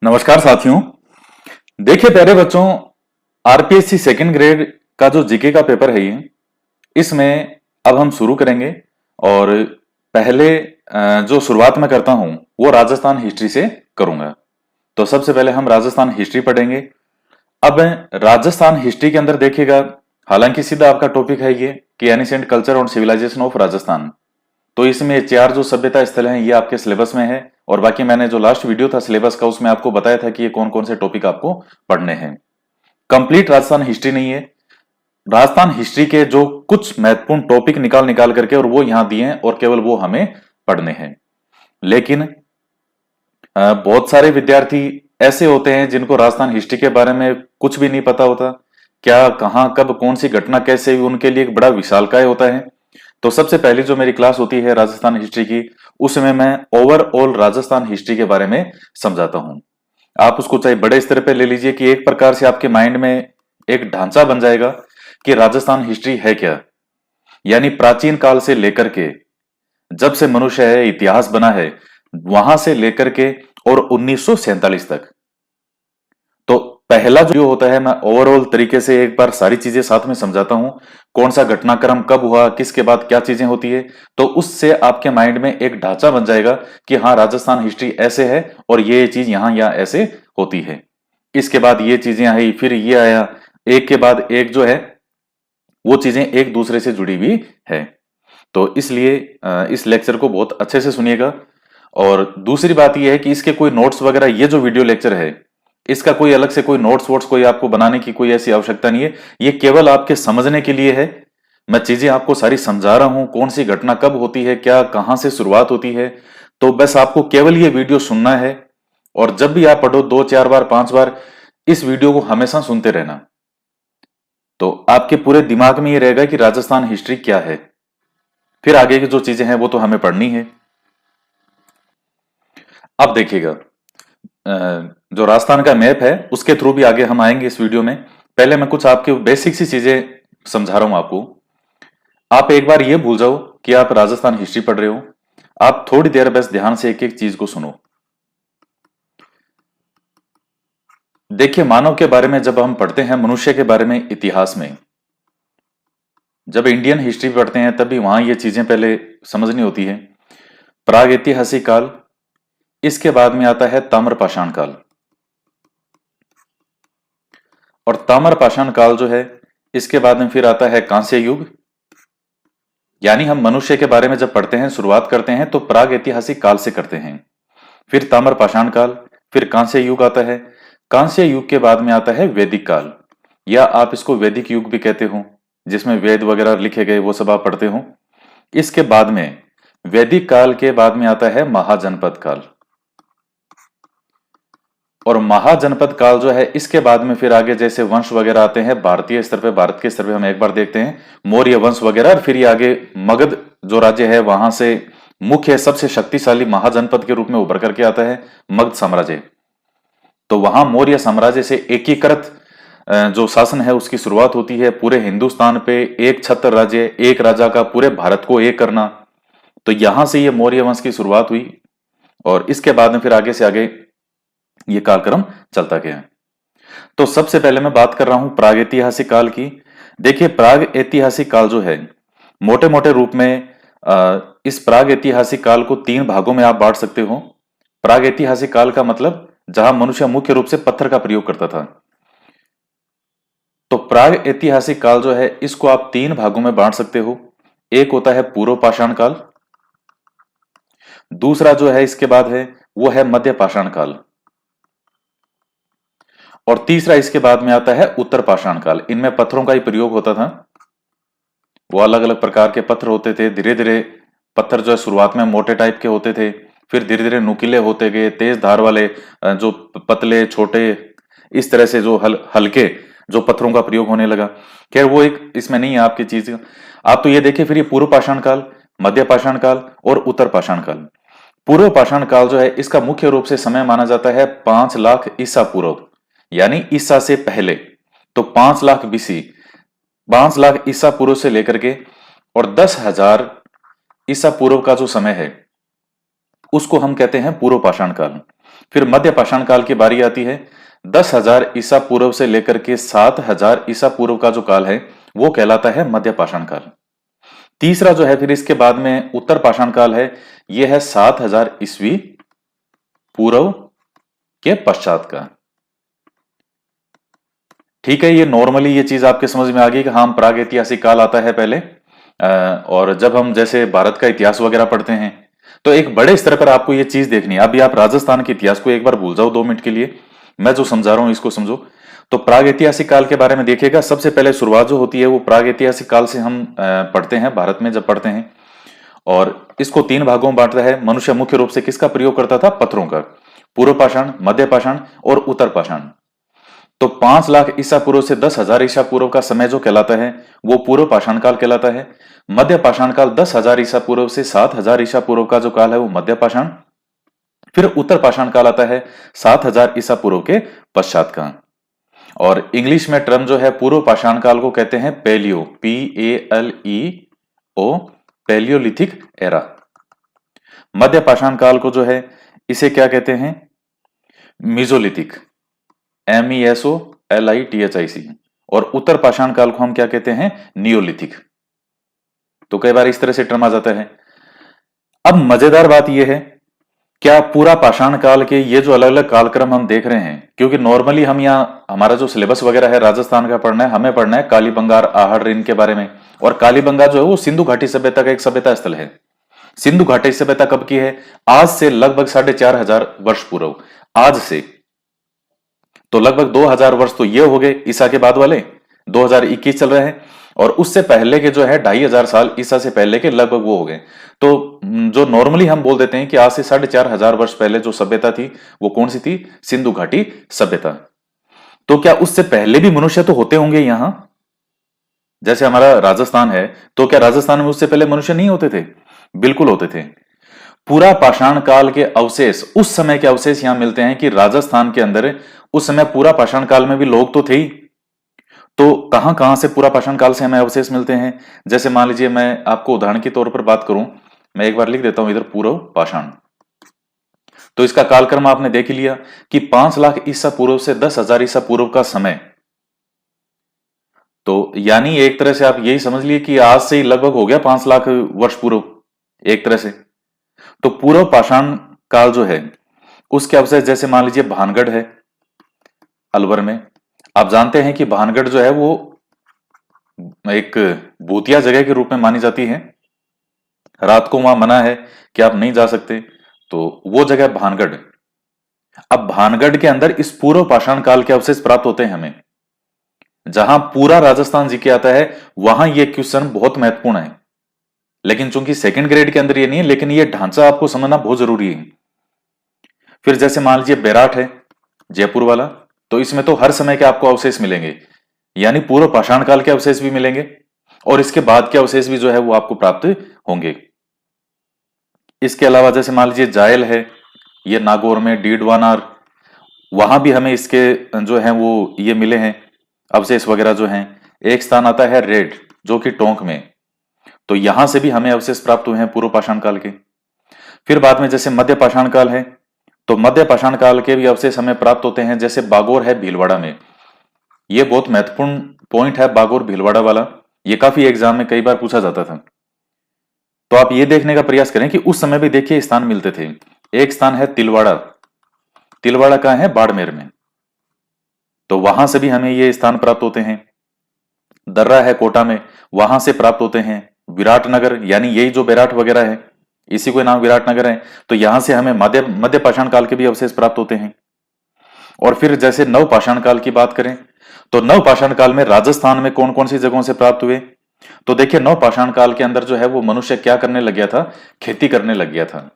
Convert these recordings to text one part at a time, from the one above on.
नमस्कार साथियों। देखिए प्यारे बच्चों, आरपीएससी सेकंड ग्रेड का जो जीके का पेपर है ये, इसमें अब हम शुरू करेंगे। और पहले जो शुरुआत मैं करता हूं वो राजस्थान हिस्ट्री से करूंगा। तो सबसे पहले हम राजस्थान हिस्ट्री पढ़ेंगे। अब राजस्थान हिस्ट्री के अंदर देखिएगा, हालांकि सीधा आपका टॉपिक है ये कि एनिसेंट कल्चर और सिविलाइजेशन ऑफ राजस्थान। तो इसमें चार जो सभ्यता स्थल हैं ये आपके सिलेबस में है। और बाकी मैंने जो लास्ट वीडियो था सिलेबस का उसमें आपको बताया था कि ये कौन कौन से टॉपिक आपको पढ़ने हैं। कंप्लीट राजस्थान हिस्ट्री नहीं है, राजस्थान हिस्ट्री के जो कुछ महत्वपूर्ण टॉपिक निकाल निकाल करके और वो यहां दिए हैं और केवल वो हमें पढ़ने हैं। लेकिन बहुत सारे विद्यार्थी ऐसे होते हैं जिनको राजस्थान हिस्ट्री के बारे में कुछ भी नहीं पता होता, क्या कहां कब कौन सी घटना कैसे हुई, उनके लिए एक बड़ा विशालकाय होता है। तो सबसे पहली जो मेरी क्लास होती है राजस्थान हिस्ट्री की, उसमें मैं ओवरऑल राजस्थान हिस्ट्री के बारे में समझाता हूं। आप उसको चाहे बड़े स्तर पे ले लीजिए कि एक प्रकार से आपके माइंड में एक ढांचा बन जाएगा कि राजस्थान हिस्ट्री है क्या। यानी प्राचीन काल से लेकर के जब से मनुष्य है, इतिहास बना है, वहां से लेकर के और 1947 तक। तो पहला जो होता है, मैं ओवरऑल तरीके से एक बार सारी चीजें साथ में समझाता हूं, कौन सा घटनाक्रम कब हुआ, किसके बाद क्या चीजें होती है। तो उससे आपके माइंड में एक ढांचा बन जाएगा कि हाँ राजस्थान हिस्ट्री ऐसे है और ये चीज यहां या ऐसे होती है। इसके बाद ये चीजें आई, फिर ये आया, एक के बाद एक जो है वो चीजें एक दूसरे से जुड़ी हुई है। तो इसलिए इस लेक्चर को बहुत अच्छे से सुनिएगा। और दूसरी बात यह है कि इसके कोई नोट्स वगैरह, ये जो वीडियो लेक्चर है इसका कोई अलग से कोई नोट्स वोट्स कोई आपको बनाने की कोई ऐसी आवश्यकता नहीं है। ये केवल आपके समझने के लिए है। मैं चीजें आपको सारी समझा रहा हूं, कौन सी घटना कब होती है, क्या कहां से शुरुआत होती है। तो बस आपको केवल ये वीडियो सुनना है। और जब भी आप पढ़ो 2 4 बार 5 बार इस वीडियो को हमेशा सुनते रहना। तो आपके पूरे दिमाग में ये रहेगा कि राजस्थान हिस्ट्री क्या है। फिर आगे की जो चीजें हैं वो तो हमें पढ़नी है। अब देखिएगा, जो राजस्थान का मैप है उसके थ्रू भी आगे हम आएंगे इस वीडियो में। पहले मैं कुछ आपके बेसिक सी चीजें समझा रहा हूं आपको। आप एक बार ये भूल जाओ कि आप राजस्थान हिस्ट्री पढ़ रहे हो। आप थोड़ी देर बस ध्यान से एक एक चीज को सुनो। देखिए, मानव के बारे में जब हम पढ़ते हैं, मनुष्य के बारे में इतिहास में जब इंडियन हिस्ट्री पढ़ते हैं तब भी वहां ये चीजें पहले समझनी होती है। प्राग ऐतिहासिक काल, इसके बाद में आता है ताम्रपाषाण काल। और ताम्रपाषाण काल जो है इसके बाद में फिर आता है कांस्य युग। यानी हम मनुष्य के बारे में जब पढ़ते हैं, शुरुआत करते हैं तो प्राग ऐतिहासिक काल से करते हैं, फिर ताम्रपाषाण काल, फिर कांस्य युग आता है। कांस्य युग के बाद में आता है वैदिक काल, या आप इसको वैदिक युग भी कहते हो, जिसमें वेद वगैरह लिखे गए वो सब आप पढ़ते हो। इसके बाद में वैदिक काल के बाद में आता है महाजनपद काल। और महाजनपद काल जो है इसके बाद में फिर आगे जैसे वंश वगैरह आते हैं भारतीय स्तर पे, भारत के स्तर पे हम एक बार देखते हैं मौर्य वंश वगैरह। और फिर ये आगे मगध जो राज्य है वहां से मुख्य सबसे शक्तिशाली महाजनपद के रूप में उभर करके आता है मगध साम्राज्य। तो वहां मौर्य साम्राज्य से एकीकृत जो शासन है उसकी शुरुआत होती है। पूरे हिंदुस्तान पे एक छत्र राज्य, एक राजा का पूरे भारत को एक करना। तो यहां से ये मौर्य वंश की शुरुआत हुई। और इसके बाद में फिर आगे से आगे ये कालक्रम चलता गया। तो सबसे पहले मैं बात कर रहा हूं प्रागैतिहासिक काल की। देखिए, प्राग ऐतिहासिक काल जो है मोटे मोटे रूप में इस प्राग ऐतिहासिक काल को 3 भागों में आप बांट सकते हो। प्राग ऐतिहासिक काल का मतलब जहां मनुष्य मुख्य रूप से पत्थर का प्रयोग करता था। तो प्राग ऐतिहासिक काल जो है इसको आप 3 भागों में बांट सकते हो। एक होता है पूर्व पाषाण काल, दूसरा जो है इसके बाद है वो है मध्य पाषाण काल, और तीसरा इसके बाद में आता है उत्तर पाषाण काल। इनमें पत्थरों का ही प्रयोग होता था। वो अलग अलग प्रकार के पत्थर होते थे। धीरे धीरे पत्थर जो है शुरुआत में मोटे टाइप के होते थे, फिर धीरे धीरे नुकीले होते गए, तेज धार वाले, जो पतले छोटे, इस तरह से जो हल्के जो पत्थरों का प्रयोग होने लगा। खैर वो एक इसमें नहीं है आपकी चीज। आप तो ये देखिए, फिर ये पूर्व पाषाण काल, मध्य पाषाण काल और उत्तर पाषाण काल। पूर्व पाषाण काल जो है इसका मुख्य रूप से समय माना जाता है 5 लाख ईसा पूर्व, यानी ईसा से पहले। तो 5 लाख बीसी, 5 लाख ईसा पूर्व से लेकर के और 10,000 ईसा पूर्व का जो समय है उसको हम कहते हैं पूर्व पाषाण काल। फिर मध्य पाषाण काल की बारी आती है। 10,000 ईसा पूर्व से लेकर के 7,000 ईसा पूर्व का जो काल है वो कहलाता है मध्य पाषाण काल। तीसरा जो है फिर इसके बाद में उत्तर पाषाण काल है, यह है 7,000 ईस्वी पूर्व के पश्चात का। ठीक है, ये नॉर्मली ये चीज आपके समझ में आ गई कि हाँ प्राग ऐतिहासिक काल आता है पहले। और जब हम जैसे भारत का इतिहास वगैरह पढ़ते हैं तो एक बड़े स्तर पर आपको ये चीज देखनी है। अभी आप राजस्थान के इतिहास को एक बार भूल जाओ 2 मिनट के लिए, मैं जो समझा रहा हूं इसको समझो। तो प्राग ऐतिहासिक काल के बारे में देखिएगा। सबसे पहले शुरुआत जो होती है वो प्राग ऐतिहासिक काल से हम पढ़ते हैं भारत में जब पढ़ते हैं। और इसको 3 भागों में बांटता है। मनुष्य मुख्य रूप से किसका प्रयोग करता था? पत्थरों का। पूर्व पाषाण, मध्य पाषाण और उत्तर पाषाण। तो 5 लाख ईसा पूर्व से 10,000 ईसा पूर्व का समय जो कहलाता है वो पूर्व पाषाण काल कहलाता है। मध्य पाषाण काल 10,000 ईसा पूर्व से 7,000 ईसा पूर्व का जो काल है वो मध्य पाषाण। फिर उत्तर पाषाण काल आता है 7,000 ईसा पूर्व के पश्चात का। और इंग्लिश में टर्म जो है पूर्व पाषाण काल को कहते हैं पैलियो, PALEO, पैलियोलिथिक एरा। मध्य पाषाण काल को जो है इसे क्या कहते हैं? Mesolithic, MESOLITHIC। और उत्तर पाषाण काल को हम क्या कहते हैं? नियोलिथिक। तो कई बार इस तरह से टर्म आ जाता है। अब मजेदार बात यह है, क्या पूरा पाषाण काल के ये जो अलग अलग कालक्रम हम देख रहे हैं, क्योंकि नॉर्मली हम यहाँ हमारा जो सिलेबस वगैरह है राजस्थान का पढ़ना है, हमें पढ़ना है कालीबंगार, आहड़, रिन के बारे में। और कालीबंगार जो है वो सिंधु घाटी सभ्यता का एक सभ्यता स्थल है। सिंधु घाटी सभ्यता कब की है? आज से लगभग 4,500 वर्ष पूर्व। आज से तो लगभग 2,000 वर्ष तो ये हो गए ईसा के बाद वाले, 2021 चल रहे हैं। और उससे पहले के जो है 2,500 साल ईसा से पहले के लगभग वो हो गए। तो जो नॉर्मली हम बोल देते हैं कि आज से 4,500 वर्ष पहले जो सभ्यता थी वो कौन सी थी? सिंधु घाटी सभ्यता। तो क्या उससे पहले भी मनुष्य तो होते होंगे यहां? जैसे हमारा राजस्थान है, तो क्या राजस्थान में उससे पहले मनुष्य नहीं होते थे? बिल्कुल होते थे। पूरा पाषाण काल के अवशेष, उस समय के अवशेष यहां मिलते हैं कि राजस्थान के अंदर उस समय पूरा पाषाण काल में भी लोग तो थे ही। तो कहां कहां से पूरा पाषाण काल से हमें अवशेष मिलते हैं? जैसे मान लीजिए मैं आपको उदाहरण के तौर पर बात करूं, मैं एक बार लिख देता हूं इधर पूर्व पाषाण। तो इसका कालक्रम आपने देख ही लिया कि 5 लाख ईसा पूर्व से 10,000 ईसा पूर्व का समय। तो यानी एक तरह से आप यही समझ लिए कि आज से ही लगभग हो गया 5 लाख वर्ष पूर्व एक तरह से। तो पूर्व पाषाण काल जो है उसके अवशेष जैसे मान लीजिए भानगढ़ है अलवर में। आप जानते हैं कि भानगढ़ जो है वो एक भूतिया जगह के रूप में मानी जाती है। रात को वहां मना है कि आप नहीं जा सकते, तो वो जगह भानगढ़। अब भानगढ़ के अंदर इस पूर्व पाषाण काल के अवशेष प्राप्त होते हैं हमें। जहां पूरा राजस्थान जी के आता है वहां ये क्वेश्चन बहुत महत्वपूर्ण है, लेकिन चूंकि सेकंड ग्रेड के अंदर ये नहीं है, लेकिन ये ढांचा आपको समझना बहुत जरूरी है। फिर जैसे मान लीजिए बैराट है जयपुर वाला, तो इसमें तो हर समय के आपको अवशेष मिलेंगे, यानी पूर्व पाषाण काल के अवशेष भी मिलेंगे और इसके बाद के अवशेष भी जो है वो आपको प्राप्त होंगे। इसके अलावा जैसे मान लीजिए जायल है, ये नागौर में डीडवानार, वहां भी हमें इसके जो है वो ये मिले हैं अवशेष वगैरह जो हैं। एक स्थान आता है रेड जो कि टोंक में, तो यहां से भी हमें अवशेष प्राप्त हुए हैं पूर्व पाषाण काल के। फिर बाद में जैसे मध्य पाषाण काल है, तो मध्य पाषाण काल के भी अवशेष हमें प्राप्त होते हैं। जैसे बागोर है भीलवाड़ा में, यह बहुत महत्वपूर्ण पॉइंट है बागोर भीलवाड़ा वाला, ये काफी एग्जाम में कई बार पूछा जाता था। तो आप ये देखने का प्रयास करें कि उस समय भी देखिए स्थान मिलते थे। एक स्थान है तिलवाड़ा, तिलवाड़ा कहां है? बाड़मेर में, तो वहां से भी हमें ये स्थान प्राप्त होते हैं। दर्रा है कोटा में, वहां से प्राप्त होते हैं। विराटनगर, यानी यही जो बैराट वगैरह है इसी को नाम विराटनगर है, तो यहां से हमें मध्य पाषाण काल के भी अवशेष प्राप्त होते हैं। और फिर जैसे नव पाषाण काल की बात करें, तो नव पाषाण काल में राजस्थान में कौन कौन सी जगहों से प्राप्त हुए? तो देखिए नव पाषाण काल के अंदर जो है वो मनुष्य क्या करने लग गया था? खेती करने लग गया था।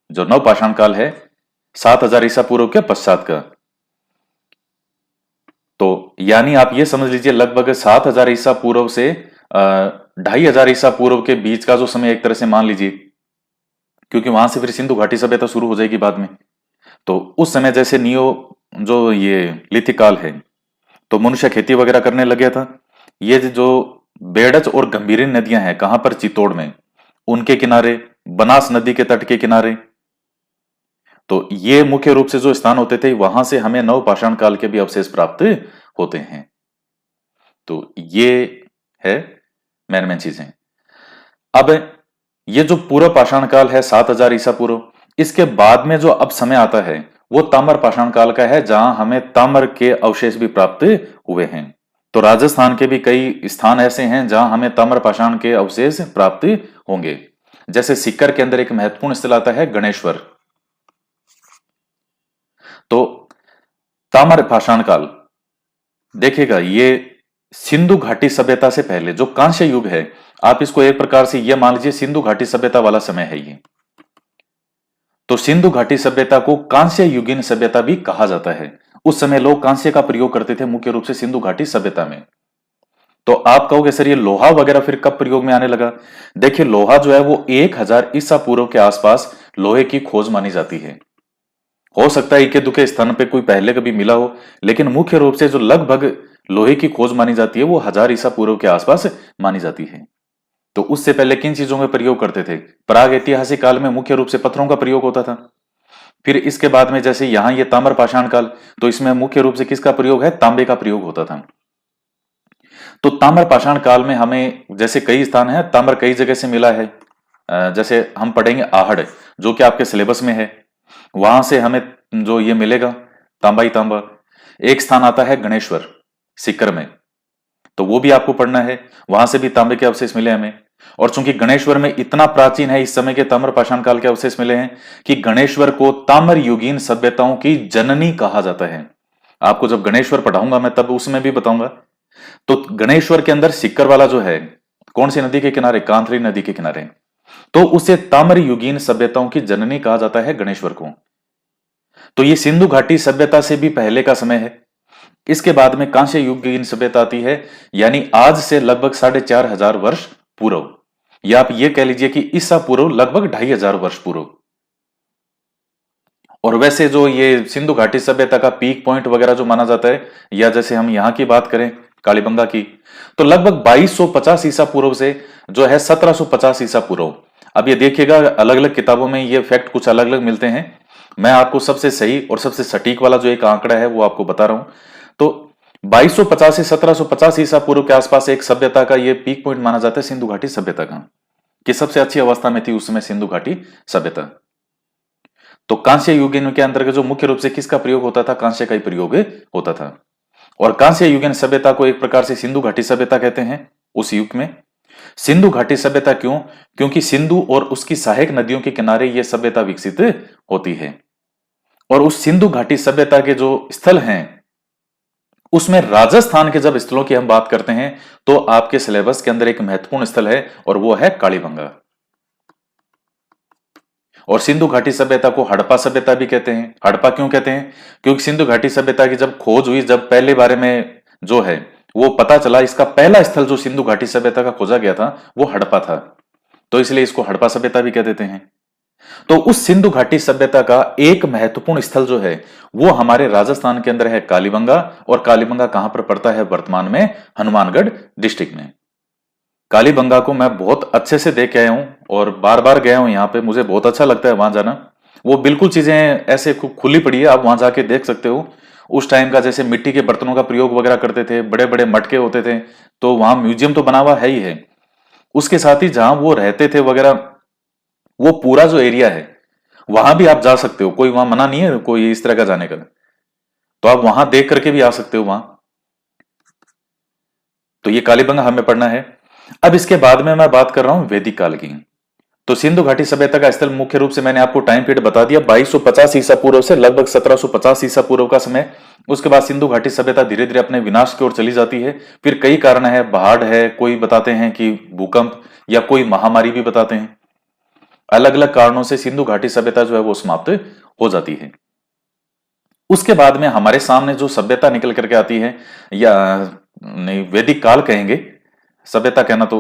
जो नव पाषाण काल है 7,000 ईसा पूर्व के पश्चात का, तो यानी आप ये समझ लीजिए लगभग 7,000 ईसा पूर्व से 2,500 ईसा पूर्व के बीच का जो समय एक तरह से मान लीजिए, क्योंकि वहां से फिर सिंधु घाटी सभ्यता शुरू हो जाएगी बाद में। तो उस समय जैसे नियो जो ये लिथिक काल है, तो मनुष्य खेती वगैरह करने लग गया था। ये जो बेड़च और गंभीरी नदियां हैं कहां पर? चित्तौड़ में, उनके किनारे, बनास नदी के तट के किनारे। तो ये मुख्य रूप से जो स्थान होते थे वहां से हमें नवपाषाण काल के भी अवशेष प्राप्त होते हैं। तो ये है मेन मेन चीजें। अब ये जो पूर्व पाषाण काल है 7000 ईसा पूर्व, इसके बाद में जो अब समय आता है वो ताम्र पाषाण काल का है, जहां हमें ताम्र के अवशेष भी प्राप्त हुए हैं। तो राजस्थान के भी कई स्थान ऐसे हैं जहां हमें ताम्र पाषाण के अवशेष प्राप्त होंगे। जैसे सीकर के अंदर एक महत्वपूर्ण स्थल आता है गणेश्वर। तो ताम्र पाषाण काल देखिएगा, ये सिंधु घाटी सभ्यता से पहले जो कांस्य युग है, आप इसको एक प्रकार से यह मान लीजिए सिंधु घाटी सभ्यता वाला समय है ये। तो सिंधु घाटी सभ्यता को कांस्य युगीन सभ्यता भी कहा जाता है। उस समय लोग कांस्य का प्रयोग करते थे मुख्य रूप से सिंधु घाटी सभ्यता में। तो आप कहोगे सर ये लोहा वगैरह फिर कब प्रयोग में आने लगा? देखिए लोहा जो है वो 1000 ईसा पूर्व के आसपास लोहे की खोज मानी जाती है। हो सकता है इक्के दुखे स्थान पे कोई पहले कभी मिला हो, लेकिन मुख्य रूप से जो लगभग लोहे की खोज मानी जाती है वो 1000 ईसा पूर्व के आसपास मानी जाती है। तो उससे पहले किन चीजों में प्रयोग करते थे? प्राग ऐतिहासिक काल में मुख्य रूप से पत्थरों का प्रयोग होता था। फिर इसके बाद में जैसे यहां ये ताम्र पाषाण काल, तो इसमें मुख्य रूप से किसका प्रयोग है? तांबे का प्रयोग होता था। तो ताम्र पाषाण काल में हमें जैसे कई स्थान है, ताम्र कई जगह से मिला है। जैसे हम पढ़ेंगे आहड़, जो कि आपके सिलेबस में है, वहां से हमें जो ये मिलेगा तांबा ही तांबा। एक स्थान आता है गणेश्वर सीकर में, तो वो भी आपको पढ़ना है, वहां से भी तांबे के अवशेष मिले हमें। और चूंकि गणेश्वर में इतना प्राचीन है, इस समय के ताम्र पाषाण काल के अवशेष मिले हैं कि गणेश्वर को ताम्र युगीन सभ्यताओं की जननी कहा जाता है। आपको जब गणेश्वर पढ़ाऊंगा मैं तब उसमें भी बताऊंगा। तो गणेश्वर के अंदर सीकर वाला जो है, कौन सी नदी के किनारे? कांथली नदी के किनारे। तो उसे ताम्र युगीन सभ्यताओं की जननी कहा जाता है गणेश्वर को। तो ये सिंधु घाटी सभ्यता से भी पहले का समय है। इसके बाद में कांस्य युगीन सभ्यता आती है, यानी आज से लगभग 4500 वर्ष पूर्व, या आप ये कह लीजिए कि ईसा पूर्व लगभग 2500 वर्ष पूर्व। और वैसे जो ये सिंधु घाटी सभ्यता का पीक पॉइंट वगैरह जो माना जाता है, या जैसे हम यहां की बात करें कालीबंगा की, तो लगभग 2250 ईसा पूर्व से जो है 1750 ईसा पूर्व। अब ये देखिएगा अलग अलग किताबों में ये फैक्ट कुछ अलग अलग मिलते हैं। मैं आपको सबसे सही और सबसे सटीक वाला जो एक आंकड़ा है वो आपको बता रहा हूं। तो 2250 से 1750 ईसा पूर्व के आसपास एक सभ्यता का ये पीक पॉइंट माना जाता है सिंधु घाटी सभ्यता का, कि सबसे अच्छी अवस्था में थी उस समय सिंधु घाटी सभ्यता। तो कांस्य युगीन के अंतर्गत जो मुख्य रूप से किसका प्रयोग होता था? कांस्य का ही प्रयोग होता था। और कांस्य युगीन सभ्यता को एक प्रकार से सिंधु घाटी सभ्यता कहते हैं उस युग में। सिंधु घाटी सभ्यता क्यों? क्योंकि सिंधु और उसकी सहायक नदियों के किनारे यह सभ्यता विकसित होती है। और उस सिंधु घाटी सभ्यता के जो स्थल हैं उसमें राजस्थान के जब स्थलों की हम बात करते हैं तो आपके सिलेबस के अंदर एक महत्वपूर्ण स्थल है और वो है कालीबंगा। और सिंधु घाटी सभ्यता को हड़प्पा सभ्यता भी कहते हैं। हड़प्पा क्यों कहते हैं? क्योंकि सिंधु घाटी सभ्यता की जब खोज हुई, जब पहले बारे में जो है वो पता चला, इसका पहला स्थल जो सिंधु घाटी सभ्यता का खोजा गया था वो हड़प्पा था, तो इसलिए इसको हड़प्पा सभ्यता भी कह देते हैं। तो उस सिंधु घाटी सभ्यता का एक महत्वपूर्ण स्थल जो है वो हमारे राजस्थान के अंदर है कालीबंगा। और कालीबंगा कहां पर पड़ता है? वर्तमान में हनुमानगढ़ डिस्ट्रिक्ट में। कालीबंगा को मैं बहुत अच्छे से देख के आया हूं और बार बार गया हूं यहाँ पे, मुझे बहुत अच्छा लगता है वहां जाना। वो बिल्कुल चीजें ऐसे खुली पड़ी है, आप वहां जाके देख सकते हो। उस टाइम का जैसे मिट्टी के बर्तनों का प्रयोग वगैरह करते थे, बड़े बड़े मटके होते थे, तो वहां म्यूजियम तो बना हुआ है ही है। उसके साथ ही जहां वो रहते थे वगैरह, वो पूरा जो एरिया है वहां भी आप जा सकते हो, कोई वहां मना नहीं है कोई इस तरह का जाने का, तो आप वहां देख करके भी आ सकते हो वहां। तो ये कालीबंगा हमें पढ़ना है। अब इसके बाद में मैं बात कर रहा हूं वैदिक काल की। तो सिंधु घाटी सभ्यता का स्थल मुख्य रूप से मैंने आपको टाइम पीरियड बता दिया, 2250 ईसा पूर्व से लगभग 1750 ईसा पूर्व का समय। उसके बाद सिंधु घाटी सभ्यता धीरे धीरे अपने विनाश की ओर चली जाती है। फिर कई कारण है, बाढ़ है, कोई बताते हैं कि भूकंप, या कोई महामारी भी बताते हैं। अलग अलग कारणों से सिंधु घाटी सभ्यता जो है वो समाप्त हो जाती है। उसके बाद में हमारे सामने जो सभ्यता निकल करके आती है, या नहीं वैदिक काल कहेंगे, सभ्यता कहना तो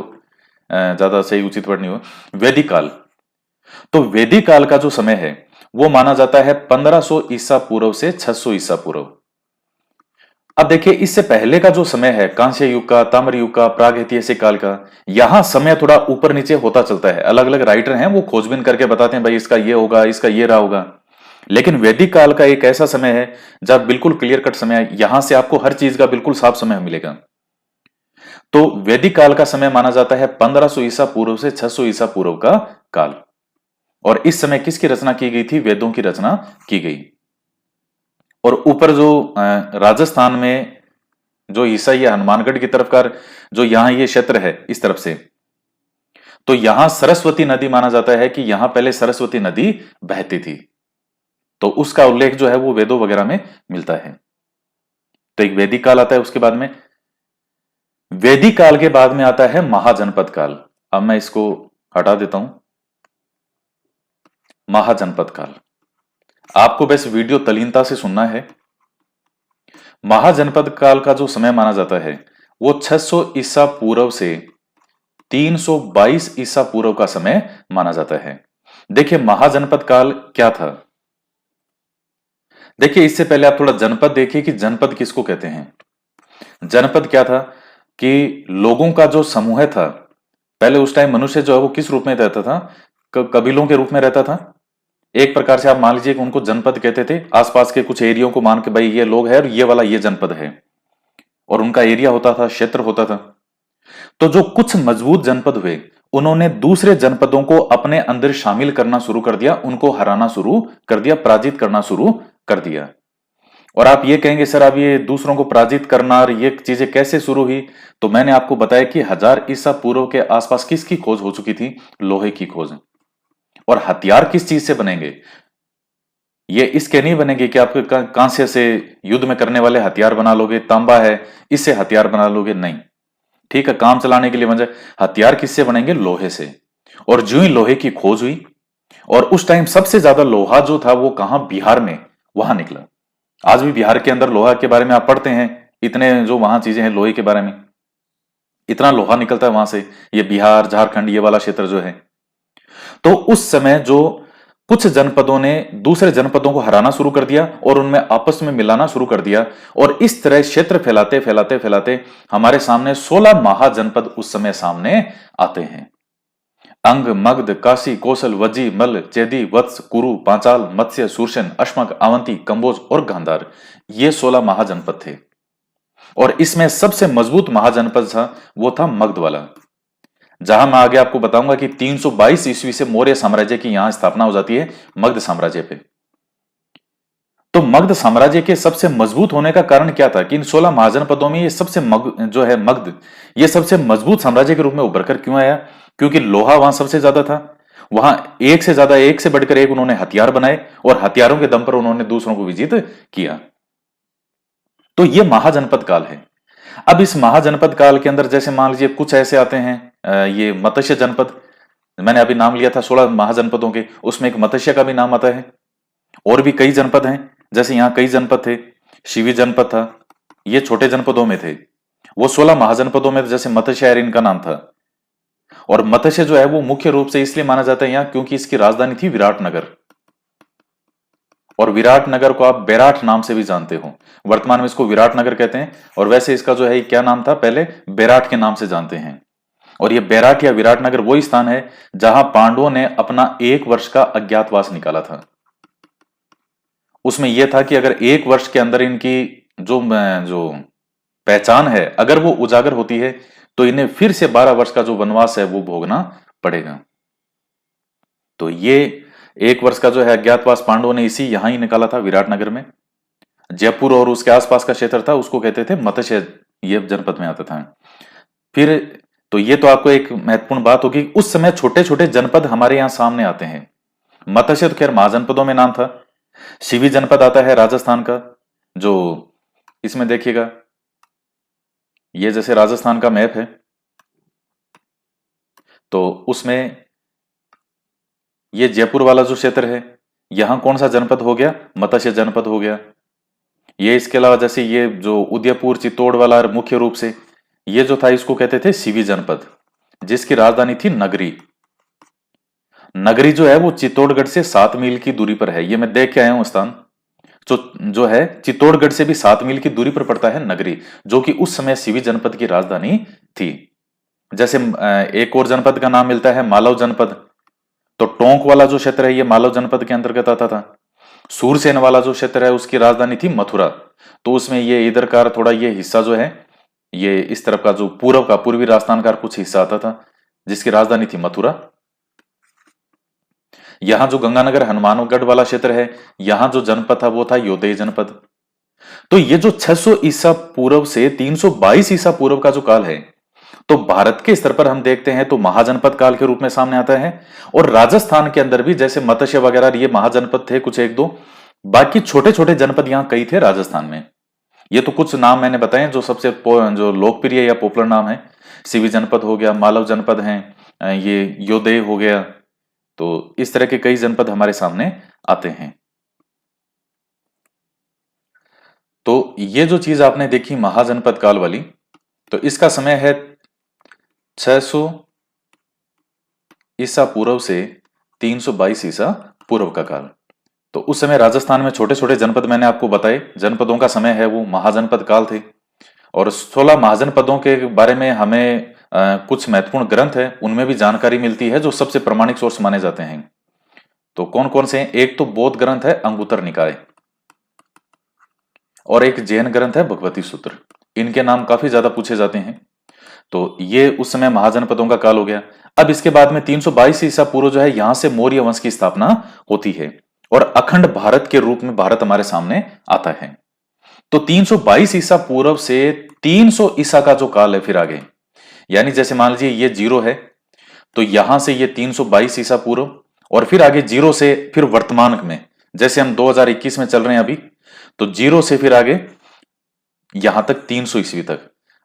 ज्यादा सही उचित वर्ड नहीं हो, वैदिक काल। तो वैदिक काल का जो समय है वो माना जाता है 1500 ईसा पूर्व से 600 ईसा पूर्व। अब देखिए इससे पहले का जो समय है कांस्य युग का, ताम्र युग का, प्राग ऐतिहासिक काल का, यहां समय थोड़ा ऊपर नीचे होता चलता है। अलग अलग राइटर हैं वो खोजबीन करके बताते हैं भाई इसका ये होगा, इसका ये रहा होगा। लेकिन वैदिक काल का एक ऐसा समय है जब बिल्कुल क्लियर कट समय है, यहां से आपको हर चीज का बिल्कुल साफ समय मिलेगा। तो वैदिक काल का समय माना जाता है 1500 ईसा पूर्व से 600 ईसा पूर्व का काल। और इस समय किसकी रचना की गई थी? वेदों की रचना की गई। और ऊपर जो राजस्थान में जो ईसा ये हनुमानगढ़ की तरफ का जो यहां ये क्षेत्र है इस तरफ से, तो यहां सरस्वती नदी माना जाता है कि यहां पहले सरस्वती नदी बहती थी। तो उसका उल्लेख जो है वो वेदों वगैरह में मिलता है। तो एक वैदिक काल आता है, उसके बाद में वैदिक काल के बाद में आता है महाजनपद काल। अब मैं इसको हटा देता हूं। महाजनपद काल आपको बस वीडियो तल्लीनता से सुनना है। महाजनपद काल का जो समय माना जाता है वो 600 ईसा पूर्व से 322 ईसा पूर्व का समय माना जाता है। देखिए महाजनपद काल क्या था। देखिए इससे पहले आप थोड़ा जनपद देखिए कि जनपद किसको कहते हैं। जनपद क्या था कि लोगों का जो समूह था, पहले उस टाइम मनुष्य जो है वो किस रूप में रहता था? कबीलों के रूप में रहता था। एक प्रकार से आप मान लीजिए कि उनको जनपद कहते थे। आसपास के कुछ एरियो को मान के भाई ये लोग है और ये वाला ये जनपद है, और उनका एरिया होता था, क्षेत्र होता था। तो जो कुछ मजबूत जनपद हुए उन्होंने दूसरे जनपदों को अपने अंदर शामिल करना शुरू कर दिया, उनको हराना शुरू कर दिया, पराजित करना शुरू कर दिया। और आप ये कहेंगे सर अब ये दूसरों को पराजित करना और ये चीजें कैसे शुरू हुई? तो मैंने आपको बताया कि 1000 ईसा पूर्व के आसपास किसकी खोज हो चुकी थी? लोहे की खोज। और हथियार किस चीज से बनेंगे? ये इसके नहीं बनेंगे कि आप कांसे से युद्ध में करने वाले हथियार बना लोगे, तांबा है इससे हथियार बना लोगे, नहीं। ठीक है, काम चलाने के लिए बन जाए। हथियार किससे बनेंगे? लोहे से। और जो ही लोहे की खोज हुई, और उस टाइम सबसे ज्यादा लोहा जो था वो कहां? बिहार में, वहां निकला। आज भी बिहार के अंदर लोहा के बारे में आप पढ़ते हैं, इतने जो वहां चीजें हैं लोहे के बारे में, इतना लोहा निकलता है वहां से। ये बिहार झारखंड ये वाला क्षेत्र जो है, तो उस समय जो कुछ जनपदों ने दूसरे जनपदों को हराना शुरू कर दिया और उनमें आपस में मिलाना शुरू कर दिया, और इस तरह क्षेत्र फैलाते फैलाते फैलाते हमारे सामने 16 महाजनपद उस समय सामने आते हैं। अंग, मगध, काशी, कौशल, वज्जी, मल्ल, चेदी, वत्स, कुरु, पांचाल, मत्स्य, सूरशन, अश्मक, अवंती, कंबोज और गांधार, ये 16 महाजनपद थे। और इसमें सबसे मजबूत महाजनपद था वो था मगध वाला, जहां मैं आगे आपको बताऊंगा कि 322 ईस्वी से मौर्य साम्राज्य की यहां स्थापना हो जाती है मगध साम्राज्य पे। तो मगध साम्राज्य के सबसे मजबूत होने का कारण क्या था कि इन 16 महाजनपदों में ये सबसे जो है मगध, ये सबसे मजबूत साम्राज्य के रूप में उभर कर क्यों आया? क्योंकि लोहा वहां सबसे ज्यादा था। वहां एक से ज्यादा, एक से बढ़कर एक उन्होंने हथियार बनाए, और हथियारों के दम पर उन्होंने दूसरों को विजित किया। तो ये महाजनपद काल है। अब इस महाजनपद काल के अंदर जैसे मान लीजिए कुछ ऐसे आते हैं, ये मत्स्य जनपद, मैंने अभी नाम लिया था 16 महाजनपदों के, उसमें एक मत्स्य का भी नाम आता है। और भी कई जनपद हैं, जैसे यहां कई जनपद थे, शिवी जनपद था, ये छोटे जनपदों में थे। वो 16 महाजनपदों में जैसे मत्स्य इनका नाम था। और मत्स्य जो है वो मुख्य रूप से इसलिए माना जाता है यहां क्योंकि इसकी राजधानी थी विराटनगर। और विराटनगर को आप बेराट नाम से भी जानते हो, वर्तमान में इसको विराटनगर कहते हैं। और वैसे इसका जो है क्या नाम था? पहले बेराट के नाम से जानते हैं। और ये बेराट या विराटनगर वही स्थान है जहां पांडवों ने अपना 1 वर्ष का अज्ञातवास निकाला था। उसमें यह था कि अगर 1 वर्ष के अंदर इनकी जो जो पहचान है अगर वो उजागर होती है तो इन्हें फिर से 12 वर्ष का जो वनवास है वो भोगना पड़ेगा। तो ये 1 वर्ष का जो है अज्ञातवास पांडवों ने इसी यहां ही निकाला था, विराटनगर में। जयपुर और उसके आसपास का क्षेत्र था उसको कहते थे मत्स्य, ये जनपद में आता था। फिर तो ये तो आपको एक महत्वपूर्ण बात होगी, उस समय छोटे छोटे जनपद हमारे यहां सामने आते हैं। मत्स्य तो खैर महाजनपदों में नाम था। शिवी जनपद आता है राजस्थान का, जो इसमें देखिएगा ये जैसे राजस्थान का मैप है, तो उसमें ये जयपुर वाला जो क्षेत्र है, यहां कौन सा जनपद हो गया? मत्स्य जनपद हो गया। ये इसके अलावा जैसे ये जो उदयपुर चित्तौड़ वाला मुख्य रूप से ये जो था इसको कहते थे शिवी जनपद, जिसकी राजधानी थी नगरी। नगरी जो है वो चित्तौड़गढ़ से 7 मील की दूरी पर है। ये मैं देख के आया हूं स्थान, जो है चित्तौड़गढ़ से भी 7 मील की दूरी पर पड़ता है नगरी, जो कि उस समय शिवी जनपद की राजधानी थी। जैसे एक और जनपद का नाम मिलता है मालव जनपद, तो टोंक वाला जो क्षेत्र है ये मालव जनपद के अंतर्गत आता था। सूरसेन वाला जो क्षेत्र है उसकी राजधानी थी मथुरा। तो उसमें ये इधर का थोड़ा ये हिस्सा जो है, ये इस तरफ का जो पूर्व का पूर्वी राजस्थान का कुछ हिस्सा आता था जिसकी राजधानी थी मथुरा। यहां जो गंगानगर हनुमानगढ़ वाला क्षेत्र है, यहां जो जनपद था वो था योधेय जनपद। तो ये जो 600 ईसा पूर्व से 322 ईसा पूर्व का जो काल है, तो भारत के स्तर पर हम देखते हैं तो महाजनपद काल के रूप में सामने आता है। और राजस्थान के अंदर भी जैसे मत्स्य वगैरह ये महाजनपद थे कुछ एक दो, बाकी छोटे छोटे जनपद यहां कई थे राजस्थान में। ये तो कुछ नाम मैंने बताए जो सबसे जो लोकप्रिय या पॉपुलर नाम है। सीवी जनपद हो गया, मालव जनपद है, ये योदय हो गया। तो इस तरह के कई जनपद हमारे सामने आते हैं। तो ये जो चीज आपने देखी महाजनपद काल वाली, तो इसका समय है 600 ईसा पूर्व से 322 ईसा पूर्व का काल। तो उस समय राजस्थान में छोटे छोटे जनपद मैंने आपको बताए, जनपदों का समय है वो महाजनपद काल थे। और 16 महाजनपदों के बारे में हमें कुछ महत्वपूर्ण ग्रंथ है उनमें भी जानकारी मिलती है जो सबसे प्रामाणिक सोर्स माने जाते हैं। तो कौन कौन से हैं? एक तो बौद्ध ग्रंथ है अंगुत्तर निकाय, और एक जैन ग्रंथ है भगवती सूत्र। इनके नाम काफी ज्यादा पूछे जाते हैं। तो ये उस समय महाजनपदों का काल हो गया। अब इसके बाद में 322 ईसा पूर्व जो है यहां से मौर्य वंश की स्थापना होती है और अखंड भारत के रूप में भारत हमारे सामने आता है। तो 322 ईसा पूर्व से 300 ईसा का जो काल है फिर आगे, यानी जैसे मान लीजिए ये 0 है तो यहां से ये 322 ईसा पूर्व, और फिर आगे 0 से फिर वर्तमान में, जैसे हम 2021 में चल रहे हैं अभी, तो 0 से फिर आगे यहां तक 300 ईस्वी तक,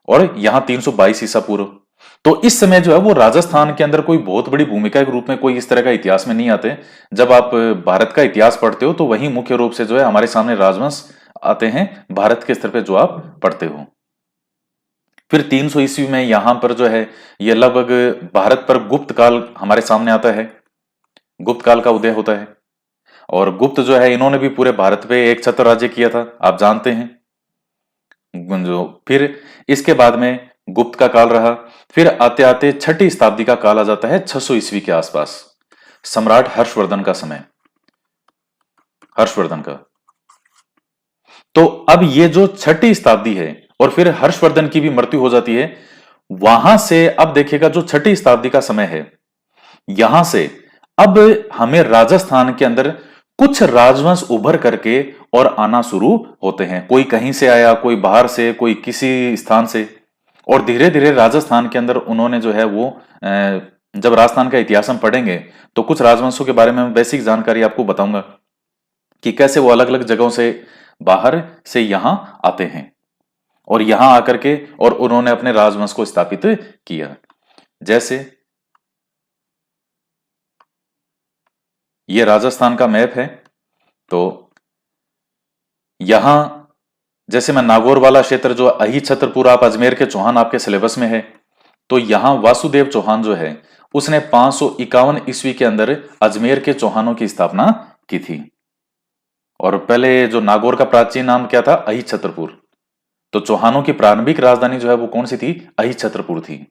और यहां 322 ईसा पूर्व। तो इस समय जो है वो राजस्थान के अंदर कोई बहुत बड़ी भूमिका के रूप में कोई इस तरह का इतिहास में नहीं आते। जब आप भारत का इतिहास पढ़ते हो तो वही मुख्य रूप से जो है हमारे सामने राजवंश आते हैं भारत के स्तर पे जो आप पढ़ते हो। फिर 300 ईस्वी में यहां पर जो है ये लगभग भारत पर गुप्त काल हमारे सामने आता है, गुप्त काल का उदय होता है। और गुप्त जो है इन्होंने भी पूरे भारत पे एक छत्र राज्य किया था, आप जानते हैं। जो फिर इसके बाद में गुप्त का काल रहा, फिर आते आते 6ठी शताब्दी का काल आ जाता है 600 ईस्वी के आसपास, सम्राट हर्षवर्धन का समय, हर्षवर्धन का। तो अब ये जो 6ठी शताब्दी है और फिर हर्षवर्धन की भी मृत्यु हो जाती है, वहां से अब देखिएगा जो 6ठी शताब्दी का समय है, यहां से अब हमें राजस्थान के अंदर कुछ राजवंश उभर करके और आना शुरू होते हैं। कोई कहीं से आया, कोई बाहर से, कोई किसी स्थान से, और धीरे धीरे राजस्थान के अंदर उन्होंने जो है वो जब राजस्थान का इतिहास हम पढ़ेंगे तो कुछ राजवंशों के बारे में बेसिक जानकारी आपको बताऊंगा कि कैसे वो अलग अलग जगहों से बाहर से यहां आते हैं और यहां आकर के और उन्होंने अपने राजवंश को स्थापित किया। जैसे ये राजस्थान का मैप है, तो यहां जैसे मैं नागौर वाला क्षेत्र जो अही छत्रपुर, आप अजमेर के चौहान आपके सिलेबस में है, तो यहां वासुदेव चौहान जो है उसने 551 ईस्वी के अंदर अजमेर के चौहानों की स्थापना की थी। और पहले जो नागौर का प्राचीन नाम क्या था? अही छत्रपुर। तो चौहानों की प्रारंभिक राजधानी जो है वो कौन सी थी? अही छत्रपुर थी।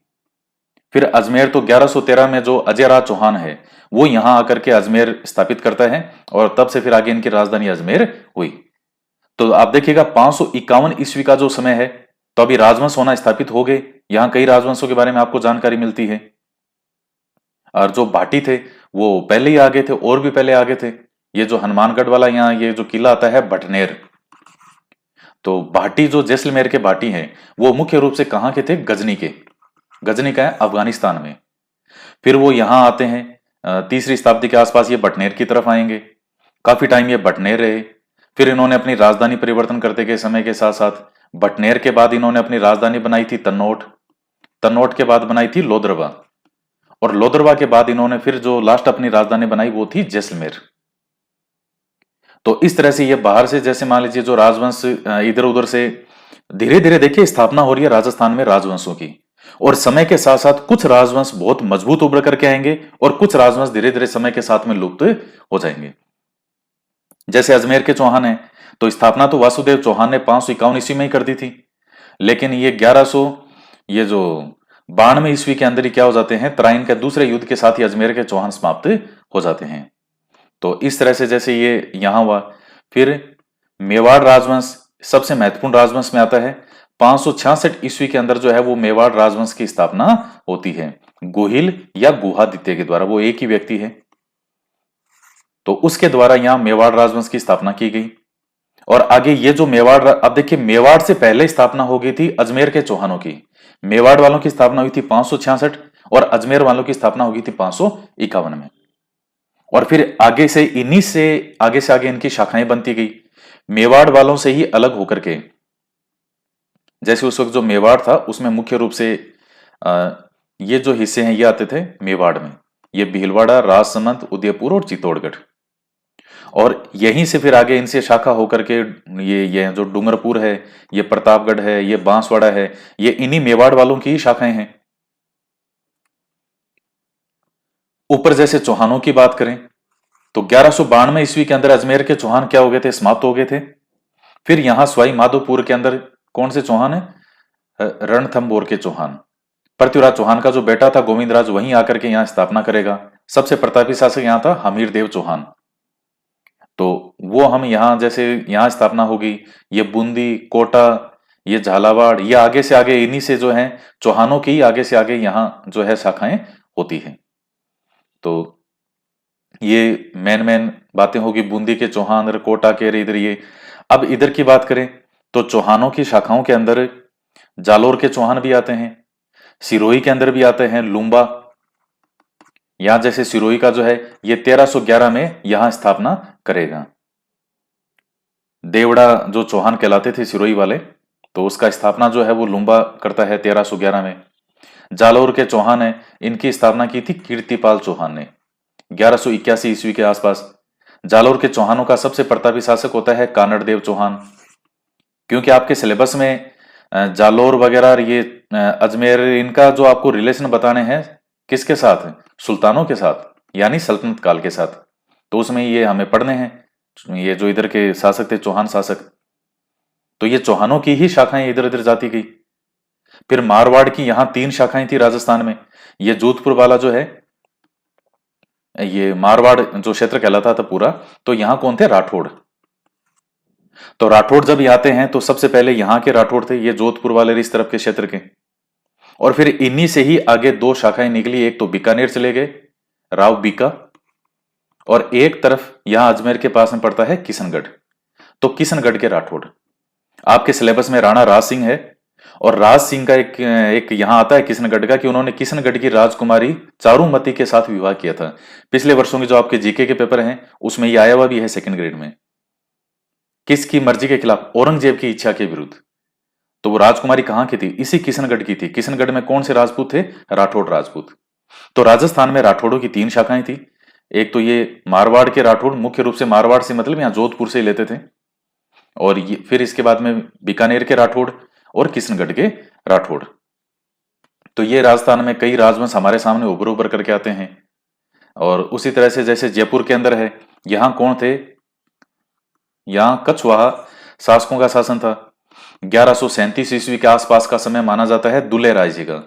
फिर अजमेर तो 1113 में जो अजय राज चौहान है वो यहां आकर के अजमेर स्थापित करता है और तब से फिर आगे इनकी राजधानी अजमेर हुई। तो आप देखिएगा 551 ईस्वी का जो समय है तो अभी राजवंश होना स्थापित हो गए। यहां कई राजवंशों के बारे में आपको जानकारी मिलती है। और जो भाटी थे वो पहले ही आगे थे और भी पहले आगे थे। ये जो हनुमानगढ़ वाला यहाँ ये जो किला आता है भटनेर, तो भाटी जो जैसलमेर के भाटी हैं वो मुख्य रूप से कहां के थे? गजनी के। गजनी का है अफगानिस्तान में। फिर वो यहां आते हैं 3री शताब्दी के आसपास, ये बटनेर की तरफ आएंगे। काफी टाइम ये बटनेर रहे। फिर इन्होंने अपनी राजधानी परिवर्तन करते के समय के साथ साथ बटनेर के बाद इन्होंने अपनी राजधानी बनाई थी तन्नौट, तन्नौट के बाद बनाई थी लोदरवा, और लोदरवा के बाद इन्होंने फिर जो लास्ट अपनी राजधानी बनाई वो थी जैसलमेर। तो इस तरह से ये बाहर से जैसे मान लीजिए जो राजवंश इधर उधर से धीरे धीरे देखिए स्थापना हो रही है राजस्थान में राजवंशों की, और समय के साथ साथ कुछ राजवंश बहुत मजबूत उभर करके आएंगे और कुछ राजवंश धीरे धीरे समय के साथ में लुप्त हो जाएंगे। जैसे अजमेर के चौहान है तो स्थापना तो वासुदेव चौहान ने 551 ईस्वी में ही कर दी थी, लेकिन ये 1100 ये जो 92 ईस्वी के अंदर ही क्या हो जाते हैं? तराइन के दूसरे युद्ध के साथ ही अजमेर के चौहान समाप्त हो जाते हैं। तो इस तरह से जैसे ये यहां हुआ, फिर मेवाड़ राजवंश सबसे महत्वपूर्ण राजवंश में आता है। 566 ईस्वी के अंदर जो है वो मेवाड़ राजवंश की स्थापना होती है, गोहिल या गुहादित्य के द्वारा, वो एक ही व्यक्ति है, तो उसके द्वारा यहां मेवाड़ राजवंश की स्थापना की गई। और आगे ये जो अब देखिए, मेवाड़ से पहले स्थापना हो गई थी अजमेर के चौहानों की। मेवाड़ वालों की स्थापना हुई थी 566 और अजमेर वालों की स्थापना हो गई थी 551 में। और फिर आगे से इन्हीं से आगे इनकी शाखाएं बनती गई, मेवाड़ वालों से ही अलग होकर के। जैसे उस वक्त जो मेवाड़ था उसमें मुख्य रूप से ये जो हिस्से हैं ये आते थे मेवाड़ में, ये भीलवाड़ा, राजसमंद, उदयपुर और चित्तौड़गढ़। और यहीं से फिर आगे इनसे शाखा होकर के ये जो डूंगरपुर है, ये प्रतापगढ़ है, ये बांसवाड़ा है, ये इन्हीं मेवाड़ वालों की ही शाखाएं हैं। ऊपर जैसे चौहानों की बात करें तो 1192 ईस्वी के अंदर अजमेर के चौहान क्या हो गए थे, समाप्त हो गए थे। फिर यहां सवाई माधोपुर के अंदर कौन से चौहान है, रणथंभौर के चौहान। पृथ्वीराज चौहान का जो बेटा था गोविंदराज, वहीं आकर के यहां स्थापना करेगा। सबसे प्रतापी शासक यहां था हमीरदेव चौहान, तो वो हम यहां जैसे यहां स्थापना होगी। ये बूंदी, कोटा, ये झालावाड़, ये आगे से आगे इन्हीं से जो है चौहानों की आगे से आगे यहां जो है शाखाएं होती हैं। तो ये मेन बातें होगी, बूंदी के चौहान, कोटा के इधर ये। अब इधर की बात करें तो चौहानों की शाखाओं के अंदर जालोर के चौहान भी आते हैं, सिरोही के अंदर भी आते हैं लुम्बा। यहां जैसे सिरोही का जो है ये 1311 में यहां स्थापना करेगा। देवड़ा जो चौहान कहलाते थे सिरोही वाले, तो उसका स्थापना जो है वो लुम्बा करता है 1311 में। जालोर के चौहान है, इनकी स्थापना की थी कीर्तिपाल चौहान ने 1181 ईस्वी के आसपास। जालोर के चौहानों का सबसे प्रतापी शासक होता है कानड़देव चौहान। क्योंकि आपके सिलेबस में जालोर वगैरह ये अजमेर, इनका जो आपको रिलेशन बताने हैं किसके साथ, सुल्तानों के साथ, यानी सल्तनत काल के साथ, तो उसमें ये हमें पढ़ने हैं। ये जो इधर के शासक थे चौहान शासक, तो ये चौहानों की ही शाखाएं इधर उधर जाती गई। फिर मारवाड़ की यहां 3 शाखाएं थी राजस्थान में। ये जोधपुर वाला जो है, ये मारवाड़ जो क्षेत्र कहलाता था पूरा, तो यहां कौन थे, राठौड़। तो राठौड़ जब ये आते हैं तो सबसे पहले यहां के राठौड़ थे, ये जोधपुर वाले इस तरफ के क्षेत्र के। और फिर इन्हीं से ही आगे 2 शाखाएं निकली, एक तो बीकानेर चले गए, राव बीका, और एक तरफ यहां अजमेर के पास में पड़ता है किशनगढ़, तो किशनगढ़ के राठौड़। आपके सिलेबस में राणा राज सिंह है, और राज सिंह का एक यहां आता है किशनगढ़ का कि उन्होंने किशनगढ़ की राजकुमारी चारुमती के साथ विवाह किया था। पिछले वर्षों के जो आपके जीके के पेपर हैं उसमें यह आया हुआ भी है सेकंड ग्रेड में। किसकी मर्जी के खिलाफ, औरंगजेब की इच्छा के विरुद्ध। तो वो राजकुमारी कहां की थी, इसी किशनगढ़ की थी। किशनगढ़ में कौन से राजपूत थे, राठौड़ राजपूत। तो राजस्थान में राठौड़ों की 3 शाखाएं थी। एक तो ये मारवाड़ के राठौड़, मुख्य रूप से मारवाड़ से मतलब यहां जोधपुर से ही लेते थे, और ये फिर इसके बाद में बीकानेर के राठौड़ और किशनगढ़ के राठौड़। तो ये राजस्थान में कई राजवंश हमारे सामने उभर उभर करके आते हैं। और उसी तरह से जैसे जयपुर के अंदर है, यहां कौन थे, यहां कछवाहा शासकों का शासन था। 1137 ईस्वी के आसपास का समय माना जाता है दुल्हे राय जी का।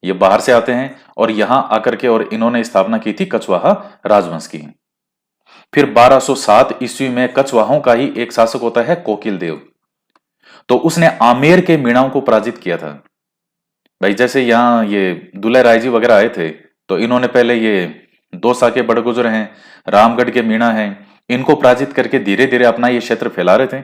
ये बाहर से आते हैं और यहां आकर के और इन्होंने स्थापना की थी कछवाहा राजवंश की। फिर 1207 ईस्वी में कछवाहों का ही एक शासक होता है कोकिल देव, तो उसने आमेर के मीणाओं को पराजित किया था। भाई जैसे यहाँ ये दुल्हे राय जी वगैरह आए थे, तो इन्होंने पहले ये 2 साके बड़गुजर हैं, रामगढ़ के मीणा हैं, इनको पराजित करके धीरे धीरे अपना ये क्षेत्र फैला रहे थे।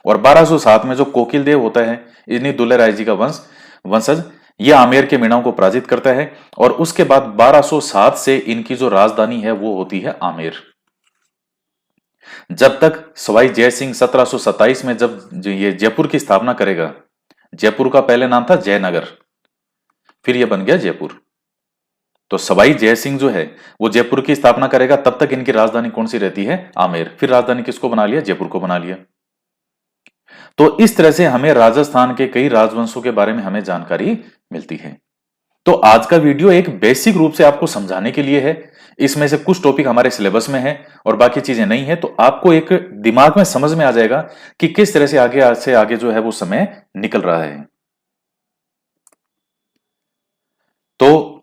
और 1207 में जो कोकिल देव होता है, इन्हीं दुल्हे राय जी का वंशज, ये आमेर के मीणाओं को पराजित करता है। और उसके बाद 1207 से इनकी जो राजधानी है वो होती है आमेर। जब तक सवाई जय सिंह 1727 में जब ये जयपुर की स्थापना करेगा, जयपुर का पहले नाम था जयनगर, फिर यह बन गया जयपुर। तो सवाई जय सिंह जो है वो जयपुर की स्थापना करेगा, तब तक इनकी राजधानी कौन सी रहती है, आमेर। फिर राजधानी किसको बना लिया, जयपुर को बना लिया। तो इस तरह से हमें राजस्थान के कई राजवंशों के बारे में हमें जानकारी मिलती है। तो आज का वीडियो एक बेसिक रूप से आपको समझाने के लिए है। इसमें से कुछ टॉपिक हमारे सिलेबस में है और बाकी चीजें नहीं है, तो आपको एक दिमाग में समझ में आ जाएगा कि किस तरह से आगे जो है वो समय निकल रहा है। तो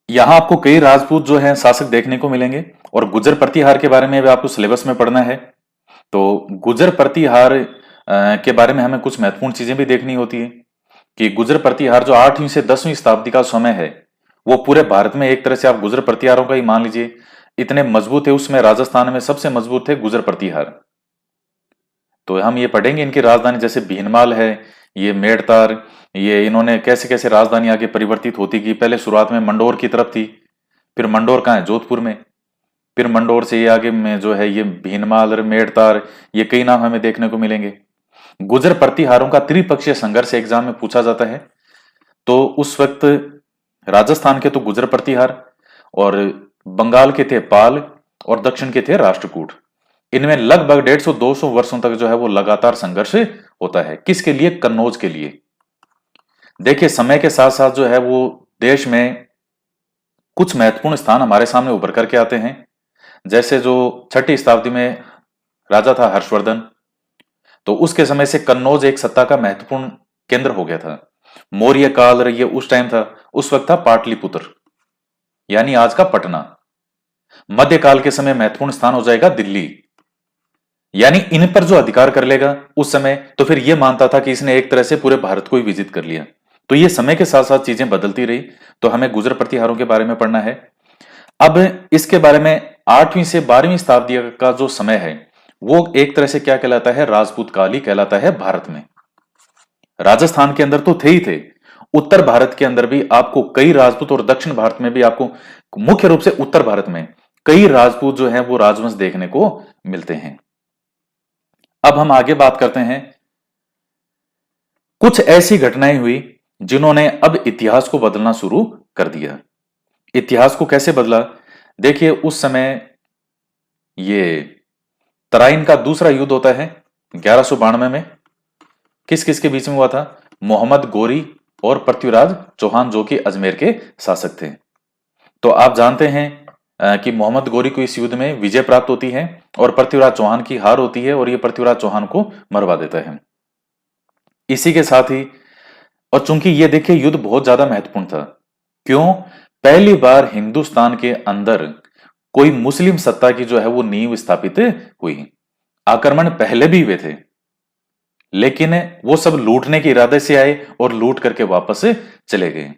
यहां आपको कई राजपूत जो है शासक देखने को मिलेंगे, और गुर्जर प्रतिहार के बारे में भी आपको सिलेबस में पढ़ना है। तो गुजर प्रतिहार के बारे में हमें कुछ महत्वपूर्ण चीजें भी देखनी होती है कि गुजर प्रतिहार जो 8वीं से 10वीं शताब्दी का समय है, वो पूरे भारत में एक तरह से आप गुजर प्रतिहारों का ही मान लीजिए, इतने मजबूत है। उसमें राजस्थान में सबसे मजबूत थे गुजर प्रतिहार। तो हम ये पढ़ेंगे इनकी राजधानी, जैसे भीनमाल है, ये मेड़तार, ये इन्होंने कैसे कैसे राजधानी आगे परिवर्तित होती की। पहले शुरुआत में मंडोर की तरफ थी, फिर मंडोर कहाँ है, जोधपुर में, फिर मंडोर से ये आगे में जो है ये भीनमाल, मेड़तार, ये कई नाम हमें देखने को मिलेंगे। गुजर प्रतिहारों का त्रिपक्षीय संघर्ष एग्जाम में पूछा जाता है। तो उस वक्त राजस्थान के तो गुजर प्रतिहार, और बंगाल के थे पाल, और दक्षिण के थे राष्ट्रकूट। इनमें लगभग 150-200 वर्षों तक जो है वो लगातार संघर्ष होता है। किसके लिए? कन्नौज के लिए। देखिए समय के साथ साथ जो है वो देश में कुछ महत्वपूर्ण स्थान हमारे सामने उभर करके आते हैं। जैसे जो 6ठी शताब्दी में राजा था हर्षवर्धन, तो उसके समय से कन्नौज एक सत्ता का महत्वपूर्ण केंद्र हो गया था। मौर्य काल ये उस टाइम था, उस वक्त था पाटलिपुत्र, यानी आज का पटना। मध्यकाल के समय महत्वपूर्ण स्थान हो जाएगा दिल्ली, यानी इन पर जो अधिकार कर लेगा उस समय, तो फिर यह मानता था कि इसने एक तरह से पूरे भारत को ही विजित कर लिया। तो ये समय के साथ साथ चीजें बदलती रही। तो हमें गुजर प्रतिहारों के बारे में पढ़ना है। अब इसके बारे में 8वीं से 12वीं शताब्दी का जो समय है वो एक तरह से क्या कहलाता है? राजपूत काल ही कहलाता है। भारत में राजस्थान के अंदर तो थे ही थे, उत्तर भारत के अंदर भी आपको कई राजपूत, और दक्षिण भारत में भी आपको, मुख्य रूप से उत्तर भारत में कई राजपूत जो है वो राजवंश देखने को मिलते हैं। अब हम आगे बात करते हैं, कुछ ऐसी घटनाएं हुई जिन्होंने अब इतिहास को बदलना शुरू कर दिया। इतिहास को कैसे बदला? देखिए उस समय ये तराइन का दूसरा युद्ध होता है 1192 में। किस किस के बीच में हुआ था? मोहम्मद गोरी और पृथ्वीराज चौहान, जो कि अजमेर के शासक थे। तो आप जानते हैं कि मोहम्मद गोरी को इस युद्ध में विजय प्राप्त होती है और पृथ्वीराज चौहान की हार होती है, और ये पृथ्वीराज चौहान को मरवा देता है। इसी के साथ ही, और चूंकि ये देखिए युद्ध बहुत ज्यादा महत्वपूर्ण था, क्यों? पहली बार हिंदुस्तान के अंदर कोई मुस्लिम सत्ता की जो है वो नींव स्थापित हुई। आक्रमण पहले भी हुए थे, लेकिन वो सब लूटने के इरादे से आए और लूट करके वापस चले गए।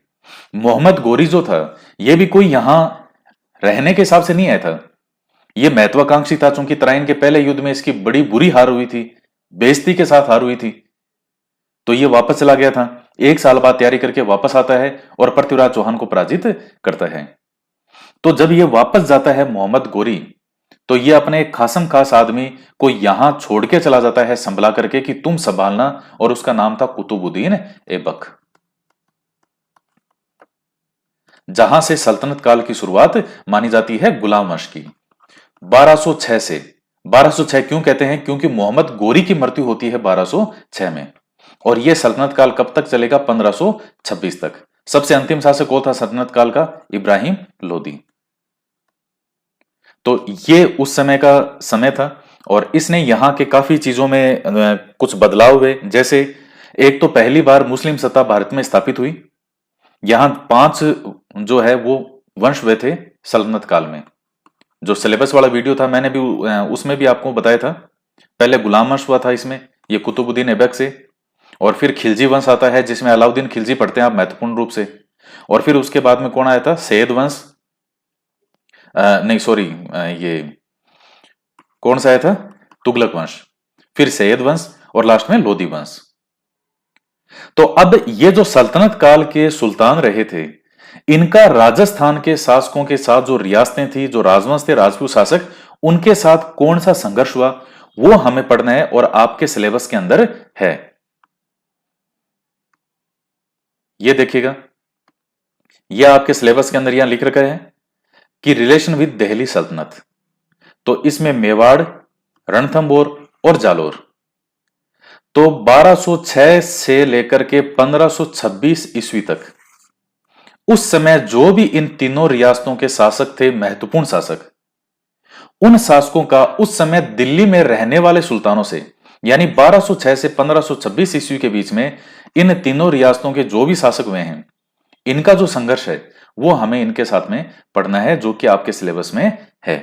मोहम्मद गोरी जो था, ये भी कोई यहां रहने के हिसाब से नहीं आया था, ये महत्वाकांक्षी था। चूंकि तराइन के पहले युद्ध में इसकी बड़ी बुरी हार हुई थी, बेइज्जती के साथ हार हुई थी, तो ये वापस चला गया था। 1 साल बाद तैयारी करके वापस आता है और पृथ्वीराज चौहान को पराजित करता है। तो जब ये वापस जाता है मोहम्मद गोरी, तो ये अपने एक खासम खास आदमी को यहां छोड़ के चला जाता है संभला करके कि तुम संभालना, और उसका नाम था कुतुबुद्दीन ऐबक। जहां से सल्तनत काल की शुरुआत मानी जाती है गुलाम वंश की। 1206 से, 1206 क्यों कहते हैं? क्योंकि मोहम्मद गोरी की मृत्यु होती है 1206 में, और यह सल्तनत काल कब तक चलेगा? 1526 तक। सबसे अंतिम शासक कौन था सल्तनत काल का? इब्राहिम लोदी। तो ये उस समय का समय था, और इसने यहां के काफी चीजों में कुछ बदलाव हुए। जैसे एक तो पहली बार मुस्लिम सत्ता भारत में स्थापित हुई। यहां 5 जो है वो वंश हुए थे सल्तनत काल में। जो सिलेबस वाला वीडियो था मैंने भी उसमें भी आपको बताया था। पहले गुलाम वंश हुआ था इसमें, ये कुतुबुद्दीन ऐबक से, और फिर खिलजी वंश आता है जिसमें अलाउद्दीन खिलजी पढ़ते हैं आप महत्वपूर्ण रूप से, और फिर उसके बाद में कौन आया था? सैयद वंश, नहीं सॉरी, ये कौन सा आया था? तुगलक वंश, फिर सैयद वंश, और लास्ट में लोदी वंश। तो अब ये जो सल्तनत काल के सुल्तान रहे थे, इनका राजस्थान के शासकों के साथ जो रियासतें थी, जो राजवंश थे, राजपूत शासक, उनके साथ कौन सा संघर्ष हुआ वो हमें पढ़ना है, और आपके सिलेबस के अंदर है। ये देखिएगा, यह आपके सिलेबस के अंदर यहां लिख रखा है कि रिलेशन विद दिल्ली सल्तनत। तो इसमें मेवाड़, रणथंबोर और जालोर। तो 1206 से लेकर के 1526 ईस्वी तक, उस समय जो भी इन तीनों रियासतों के शासक थे, महत्वपूर्ण शासक, उन शासकों का उस समय दिल्ली में रहने वाले सुल्तानों से, यानी 1206 से 1526 ईस्वी के बीच में इन तीनों रियासतों के जो भी शासक हुए हैं, इनका जो संघर्ष है वो हमें इनके साथ में पढ़ना है, जो कि आपके सिलेबस में है।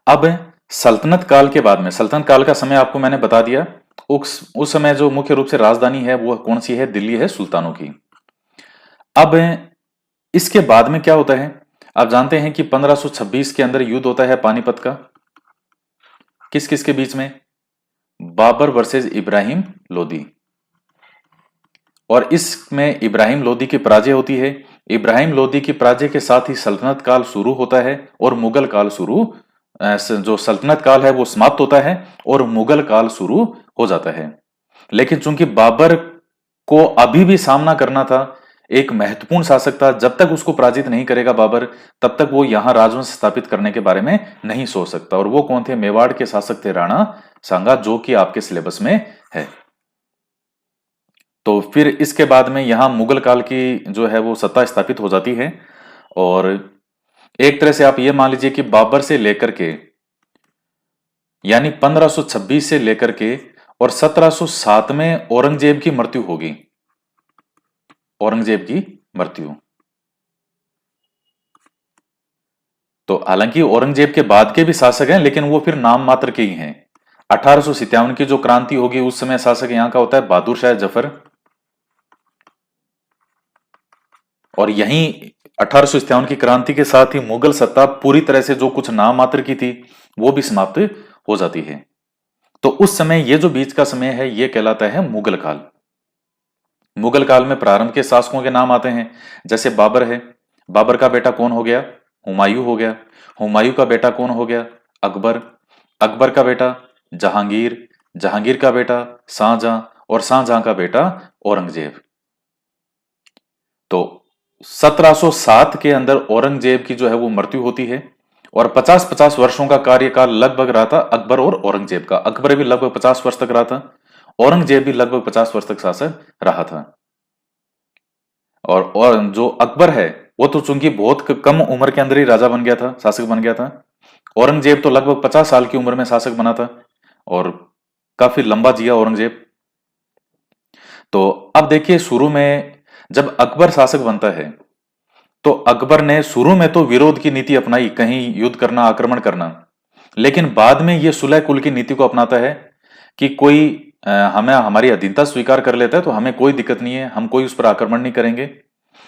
अब सल्तनत काल के बाद में, सल्तनत काल का समय आपको मैंने बता दिया। उस समय जो मुख्य रूप से राजधानी है वो कौन सी है? दिल्ली है, सुल्तानों की। अब इसके बाद में क्या होता है? आप जानते हैं कि 1526 के अंदर युद्ध होता है पानीपत का। किस किस के बीच में? बाबर वर्सेस इब्राहिम लोदी। और इसमें इब्राहिम लोदी की पराजय होती है। इब्राहिम लोदी की पराजय के साथ ही सल्तनत काल शुरू होता है और मुगल काल शुरू, जो सल्तनत काल है वो समाप्त होता है और मुगल काल शुरू हो जाता है। लेकिन चूंकि बाबर को अभी भी सामना करना था, एक महत्वपूर्ण शासक था, जब तक उसको पराजित नहीं करेगा बाबर, तब तक वो यहां राजवंश स्थापित करने के बारे में नहीं सोच सकता। और वो कौन थे? मेवाड़ के शासक थे राणा सांगा, जो कि आपके सिलेबस में है। तो फिर इसके बाद में यहां मुगल काल की जो है वो सत्ता स्थापित हो जाती है। और एक तरह से आप ये मान लीजिए कि बाबर से लेकर के, यानी 1526 से लेकर के और 1707 में औरंगजेब की मृत्यु होगी। औरंगजेब की मृत्यु। तो हालांकि औरंगजेब के बाद के भी शासक हैं, लेकिन वो फिर नाम मात्र के ही हैं। 1857 की जो क्रांति होगी उस समय शासक यहां का होता है बहादुर शाह जफर। और यहीं 1857 की क्रांति के साथ ही मुगल सत्ता पूरी तरह से, जो कुछ नाम मात्र की थी, वो भी समाप्त हो जाती है। तो उस समय ये जो बीच का समय है ये कहलाता है मुगल काल। मुगल काल में प्रारंभ के शासकों के नाम आते हैं, जैसे बाबर है। बाबर का बेटा कौन हो गया? हुमायूं हो गया। हुमायूं का बेटा कौन हो गया? अकबर। अकबर का बेटा जहांगीर। जहांगीर का बेटा शाहजहां और शाहजहां का बेटा औरंगजेब। तो 1707 के अंदर औरंगजेब की जो है वो मृत्यु होती है और 50-50 वर्षों का कार्यकाल लगभग रहा था अकबर और औरंगजेब का। अकबर भी लगभग 50 वर्ष तक रहा था, औरंगजेब भी लगभग 50 वर्ष तक शासक रहा था। और जो अकबर है वो तो चूंकि बहुत कम उम्र के अंदर ही राजा बन गया था, शासक बन गया था। औरंगजेब तो लगभग 50 साल की उम्र में शासक बना था और काफी लंबा जिया औरंगजेब। तो अब देखिए, शुरू में जब अकबर शासक बनता है तो अकबर ने शुरू में तो विरोध की नीति अपनाई, कहीं युद्ध करना, आक्रमण करना। लेकिन बाद में यह सुलह कुल की नीति को अपनाता है कि कोई हमें हमारी अधीनता स्वीकार कर लेता है तो हमें कोई दिक्कत नहीं है, हम कोई उस पर आक्रमण नहीं करेंगे।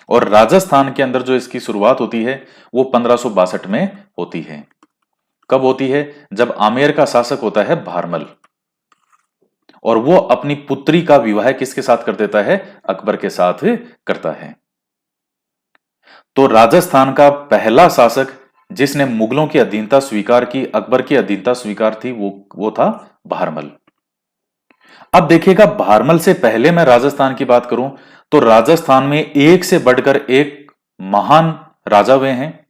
और राजस्थान के अंदर जो इसकी शुरुआत होती है वो 1562 में होती है। कब होती है? जब आमेर का शासक होता है भारमल, और वो अपनी पुत्री का विवाह किसके साथ कर देता है? अकबर के साथ करता है। तो राजस्थान का पहला शासक जिसने मुगलों की अधीनता स्वीकार की, अकबर की अधीनता स्वीकार थी, वो था भारमल। अब देखिएगा, भारमल से पहले मैं राजस्थान की बात करूं तो राजस्थान में एक से बढ़कर एक महान राजा हुए हैं।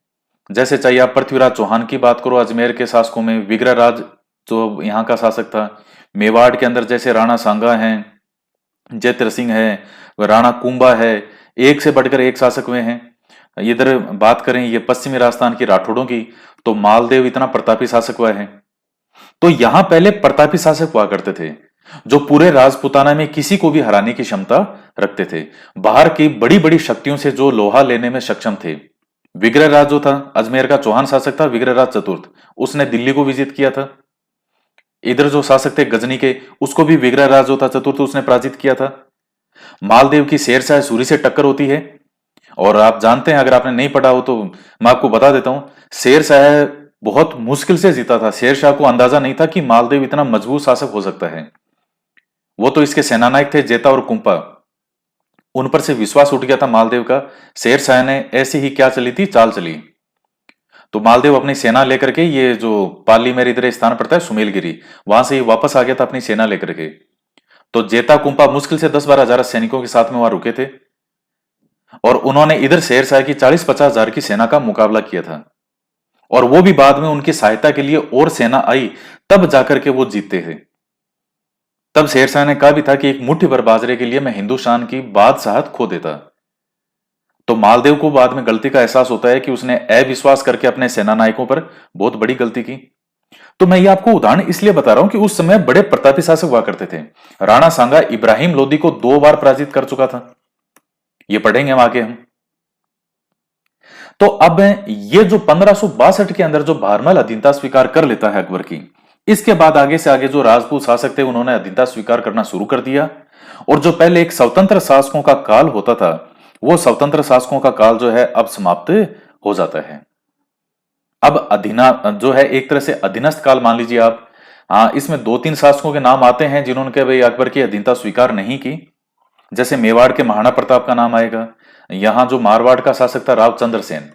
जैसे चाहे आप पृथ्वीराज चौहान की बात करो, अजमेर के शासकों में विग्रहराज जो यहां का शासक था। मेवाड़ के अंदर जैसे राणा सांगा हैं, जैत्र सिंह है, राणा कुंभा है, एक से बढ़कर एक शासक हुए हैं। इधर बात करें ये पश्चिमी राजस्थान की राठौड़ों की, तो मालदेव इतना प्रतापी शासक हुआ है। तो यहां पहले प्रतापी शासक हुआ करते थे जो पूरे राजपुताना में किसी को भी हराने की क्षमता रखते थे। बाहर की बड़ी बड़ी शक्तियों से जो लोहा लेने में सक्षम थे। विग्रहराज जो था, अजमेर का चौहान शासक था विग्रहराज चतुर्थ, उसने दिल्ली को विजित किया था। इधर जो शासक थे गजनी के, उसको भी विग्रहराज जो था चतुर्थ उसने पराजित किया था। मालदेव की शेरशाह सूरी से टक्कर होती है। और आप जानते हैं, अगर आपने नहीं पढ़ा हो तो मैं आपको बता देता हूं, शेरशाह बहुत मुश्किल से जीता था। शेरशाह को अंदाजा नहीं था कि मालदेव इतना मजबूत शासक हो सकता है। वो तो इसके सेनानायक थे जेता और कुंपा, उन पर से विश्वास उठ गया था मालदेव का। शेरशाह ने ऐसी ही क्या चली थी, चाल चली। तो मालदेव अपनी सेना लेकर के, ये जो पाली में इधर स्थान पड़ता है सुमेलगिरी, वहां से वापस आ गया था अपनी सेना लेकर के। तो जेता कुंपा मुश्किल से 10-12 हजार सैनिकों के साथ में वहां रुके थे और उन्होंने इधर शेरशाह की 40-50 हजार की सेना का मुकाबला किया था। और वो भी बाद में उनकी सहायता के लिए और सेना आई, तब जाकर के वो जीतते थे। तब शेरशाह ने कहा भी था कि एक मुट्ठी भर बाजरे के लिए मैं हिंदुस्तान की बादशाहत खो देता। तो मालदेव को बाद में गलती का एहसास होता है कि उसने अविश्वास करके अपने सेना नायकों पर बहुत बड़ी गलती की। तो मैं ये आपको उदाहरण इसलिए बता रहा हूं कि उस समय बड़े प्रतापी शासक हुआ करते थे। राणा सांगा इब्राहिम लोदी को 2 बार पराजित कर चुका था, ये पढ़ेंगे हम आगे। हम तो अब ये जो 1562 के अंदर जो भारमल अधीनता स्वीकार कर लेता है अकबर की, इसके बाद आगे से आगे जो राजपूत शासक थे उन्होंने अधीनता स्वीकार करना शुरू कर दिया। और जो पहले एक स्वतंत्र शासकों का काल होता था, वो स्वतंत्र शासकों का काल जो है अब समाप्त हो जाता है। अब अधीना जो है एक तरह से अधीनस्थ काल मान लीजिए आप। हाँ, इसमें दो तीन शासकों के नाम आते हैं जिन्होंने के भाई अकबर की अधीनता स्वीकार नहीं की। जैसे मेवाड़ के महाराणा प्रताप का नाम आएगा, यहां जो मारवाड़ का शासक था रावचंद्र सेन,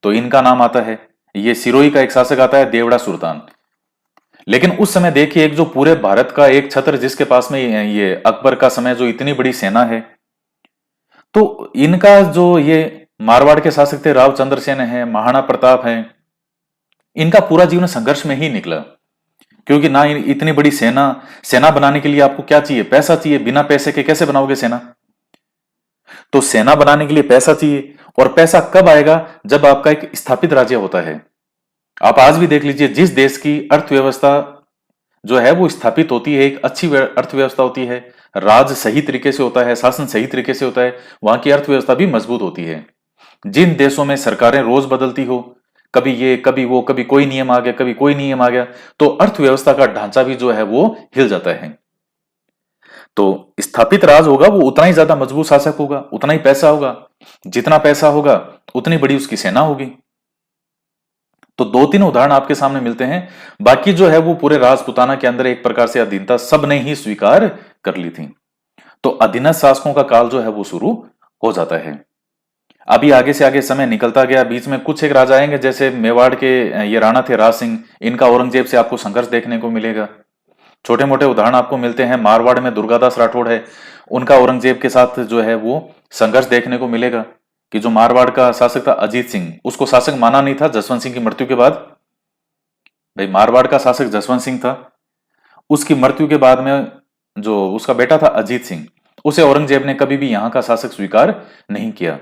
तो इनका नाम आता है। ये सिरोही का एक शासक आता है देवड़ा सुल्तान। लेकिन उस समय देखिए, एक जो पूरे भारत का एक छत्र जिसके पास में ये अकबर का समय जो इतनी बड़ी सेना है, तो इनका जो ये मारवाड़ के शासक थे रावचंद्र सेन है, महाराणा प्रताप है, इनका पूरा जीवन संघर्ष में ही निकला। क्योंकि ना इतनी बड़ी सेना, सेना बनाने के लिए आपको क्या चाहिए? पैसा चाहिए। बिना पैसे के कैसे बनाओगे सेना? तो सेना बनाने के लिए पैसा चाहिए। और पैसा कब आएगा? जब आपका एक स्थापित राज्य होता है। आप आज भी देख लीजिए, जिस देश की अर्थव्यवस्था जो है वो स्थापित होती है, एक अच्छी अर्थव्यवस्था होती है, राज सही तरीके से होता है, शासन सही तरीके से होता है, वहां की अर्थव्यवस्था भी मजबूत होती है। जिन देशों में सरकारें रोज बदलती हो, कभी ये कभी वो, कभी कोई नियम आ गया, कभी कोई नियम आ गया, तो अर्थव्यवस्था का ढांचा भी जो है वो हिल जाता है। तो स्थापित राज होगा वो उतना ही ज्यादा मजबूत शासक होगा, उतना ही पैसा होगा। जितना पैसा होगा उतनी बड़ी उसकी सेना होगी। तो दो तीन उदाहरण आपके सामने मिलते हैं। बाकी जो है वो पूरे राजपुताना के अंदर एक प्रकार से अधीनता सबने ही स्वीकार कर ली थी। तो अधीनस्थ शासकों का काल जो है वो शुरू हो जाता है। अभी आगे से आगे समय निकलता गया, बीच में कुछ एक राजा आएंगे, जैसे मेवाड़ के ये राणा थे राज सिंह, इनका औरंगजेब से आपको संघर्ष देखने को मिलेगा। छोटे मोटे उदाहरण आपको मिलते हैं। मारवाड़ में दुर्गादास राठौड़ है, उनका औरंगजेब के साथ जो है वो संघर्ष देखने को मिलेगा। कि जो मारवाड़ का शासक था अजीत सिंह, उसको शासक माना नहीं था जसवंत सिंह की मृत्यु के बाद। भाई मारवाड़ का शासक जसवंत सिंह था, उसकी मृत्यु के बाद में जो उसका बेटा था अजीत सिंह, उसे औरंगजेब ने कभी भी यहां का शासक स्वीकार नहीं किया।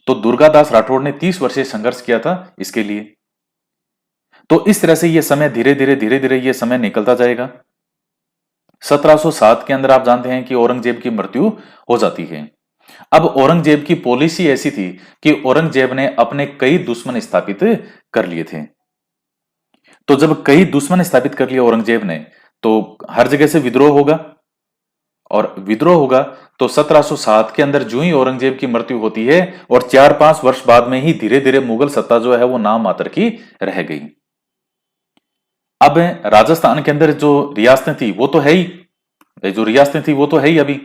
तो दुर्गादास राठौड़ ने 30 वर्षीय संघर्ष किया था इसके लिए। तो इस तरह से ये समय धीरे धीरे ये समय निकलता जाएगा। 1707 के अंदर आप जानते हैं कि औरंगजेब की मृत्यु हो जाती है। अब औरंगजेब की पॉलिसी ऐसी थी कि औरंगजेब ने अपने कई दुश्मन स्थापित कर लिए थे। तो जब कई दुश्मन स्थापित कर लिए औरंगजेब ने, तो हर जगह से विद्रोह होगा। और विद्रोह होगा तो 1707 के अंदर जो ही औरंगजेब की मृत्यु होती है, और 4-5 वर्ष बाद में ही धीरे धीरे मुगल सत्ता जो है वो नाम मात्र की रह गई। अब राजस्थान के अंदर जो रियासतें थी वो तो है ही, जो रियासतें थी वो तो है ही अभी,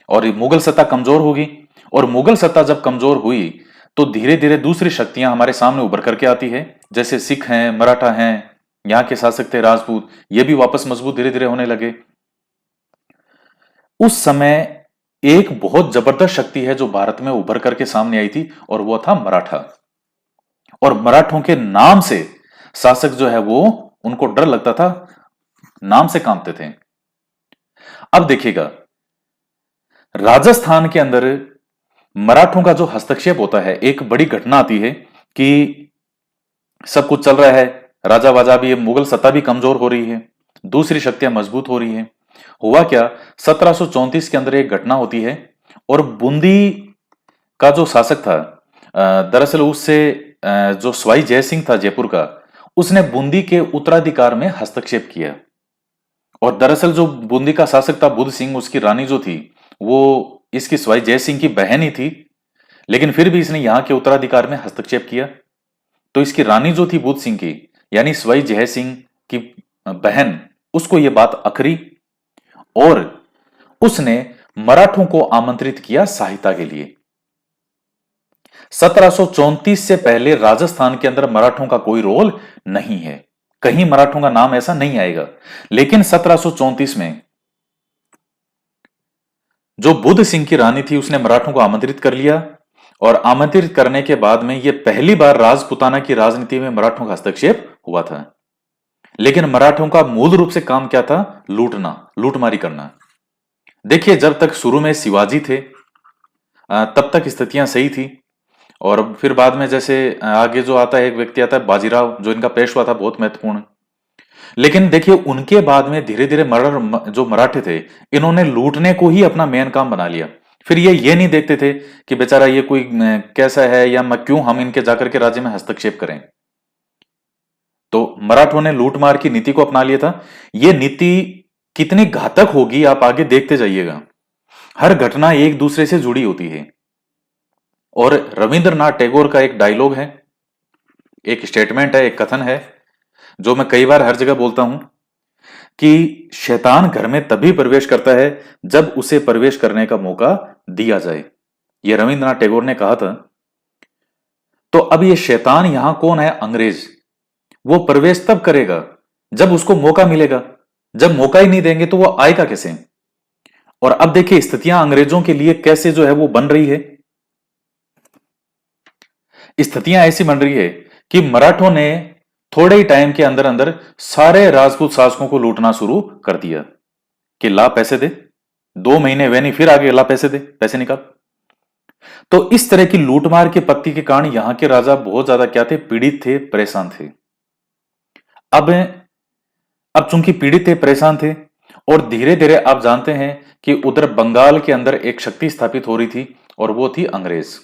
और मुगल सत्ता कमजोर होगी। और मुगल सत्ता जब कमजोर हुई तो धीरे धीरे दूसरी शक्तियां हमारे सामने उभर करके आती है, जैसे सिख हैं, मराठा हैं, यहां के शासक थे राजपूत, ये भी वापस मजबूत धीरे धीरे होने लगे। उस समय एक बहुत जबरदस्त शक्ति है जो भारत में उभर करके सामने आई थी, और वो था मराठा। और मराठों के नाम से शासक जो है वो, उनको डर लगता था, नाम से कांपते थे। अब देखिएगा, राजस्थान के अंदर मराठों का जो हस्तक्षेप होता है, एक बड़ी घटना आती है कि सब कुछ चल रहा है, राजा वाजा भी, मुगल सत्ता भी कमजोर हो रही है, दूसरी शक्तियां मजबूत हो रही है। हुआ क्या, 1734 के अंदर एक घटना होती है, और बूंदी का जो शासक था, दरअसल उससे जो सवाई जय सिंह था जयपुर का, उसने बूंदी के उत्तराधिकार में हस्तक्षेप किया। और दरअसल जो बूंदी का शासक था बुद्ध सिंह, उसकी रानी जो थी वो इसकी सवाई जय सिंह की बहन ही थी, लेकिन फिर भी इसने यहां के उत्तराधिकार में हस्तक्षेप किया। तो इसकी रानी जो थी बुद्ध सिंह की, यानी सवाई जय सिंह की बहन, उसको यह बात अखरी, और उसने मराठों को आमंत्रित किया सहायता के लिए। 1734 से पहले राजस्थान के अंदर मराठों का कोई रोल नहीं है, कहीं मराठों का नाम ऐसा नहीं आएगा। लेकिन 1734 में जो बुद्ध सिंह की रानी थी, उसने मराठों को आमंत्रित कर लिया, और आमंत्रित करने के बाद में यह पहली बार राजपुताना की राजनीति में मराठों का हस्तक्षेप हुआ था। लेकिन मराठों का मूल रूप से काम क्या था? लूटना, लूटमारी करना। देखिए, जब तक शुरू में शिवाजी थे तब तक स्थितियां सही थी, और फिर बाद में जैसे आगे जो आता है एक व्यक्ति आता है बाजीराव, जो इनका पेशवा था, बहुत महत्वपूर्ण। लेकिन देखिए, उनके बाद में धीरे धीरे जो मराठे थे, इन्होंने लूटने को ही अपना मेन काम बना लिया। फिर ये नहीं देखते थे कि बेचारा ये कोई कैसा है या क्यों हम इनके जाकर के राज्य में हस्तक्षेप करें। तो मराठों ने लूटमार की नीति को अपना लिया था। ये नीति कितनी घातक होगी आप आगे देखते जाइएगा। हर घटना एक दूसरे से जुड़ी होती है। और रविंद्रनाथ टैगोर का एक डायलॉग है, एक स्टेटमेंट है, एक कथन है, जो मैं कई बार हर जगह बोलता हूं कि शैतान घर में तभी प्रवेश करता है जब उसे प्रवेश करने का मौका दिया जाए। यह रविंद्रनाथ टैगोर ने कहा था। तो अब ये शैतान यहां कौन है? अंग्रेज। वो प्रवेश तब करेगा जब उसको मौका मिलेगा। जब मौका ही नहीं देंगे तो वो आएगा कैसे? और अब देखिए स्थितियां अंग्रेजों के लिए कैसे जो है वो बन रही है। स्थितियां ऐसी बन रही है कि मराठों ने थोड़े ही टाइम के अंदर अंदर सारे राजपूत शासकों को लूटना शुरू कर दिया कि ला पैसे दे, 2 महीने वे नहीं, फिर आगे ला पैसे दे, पैसे निकाल। तो इस तरह की लूटमार के पत्ती के कारण यहां के राजा बहुत ज्यादा क्या थे? पीड़ित थे, परेशान थे। अब चूंकि पीड़ित थे, परेशान थे, और धीरे धीरे आप जानते हैं कि उधर बंगाल के अंदर एक शक्ति स्थापित हो रही थी और वो थी अंग्रेज।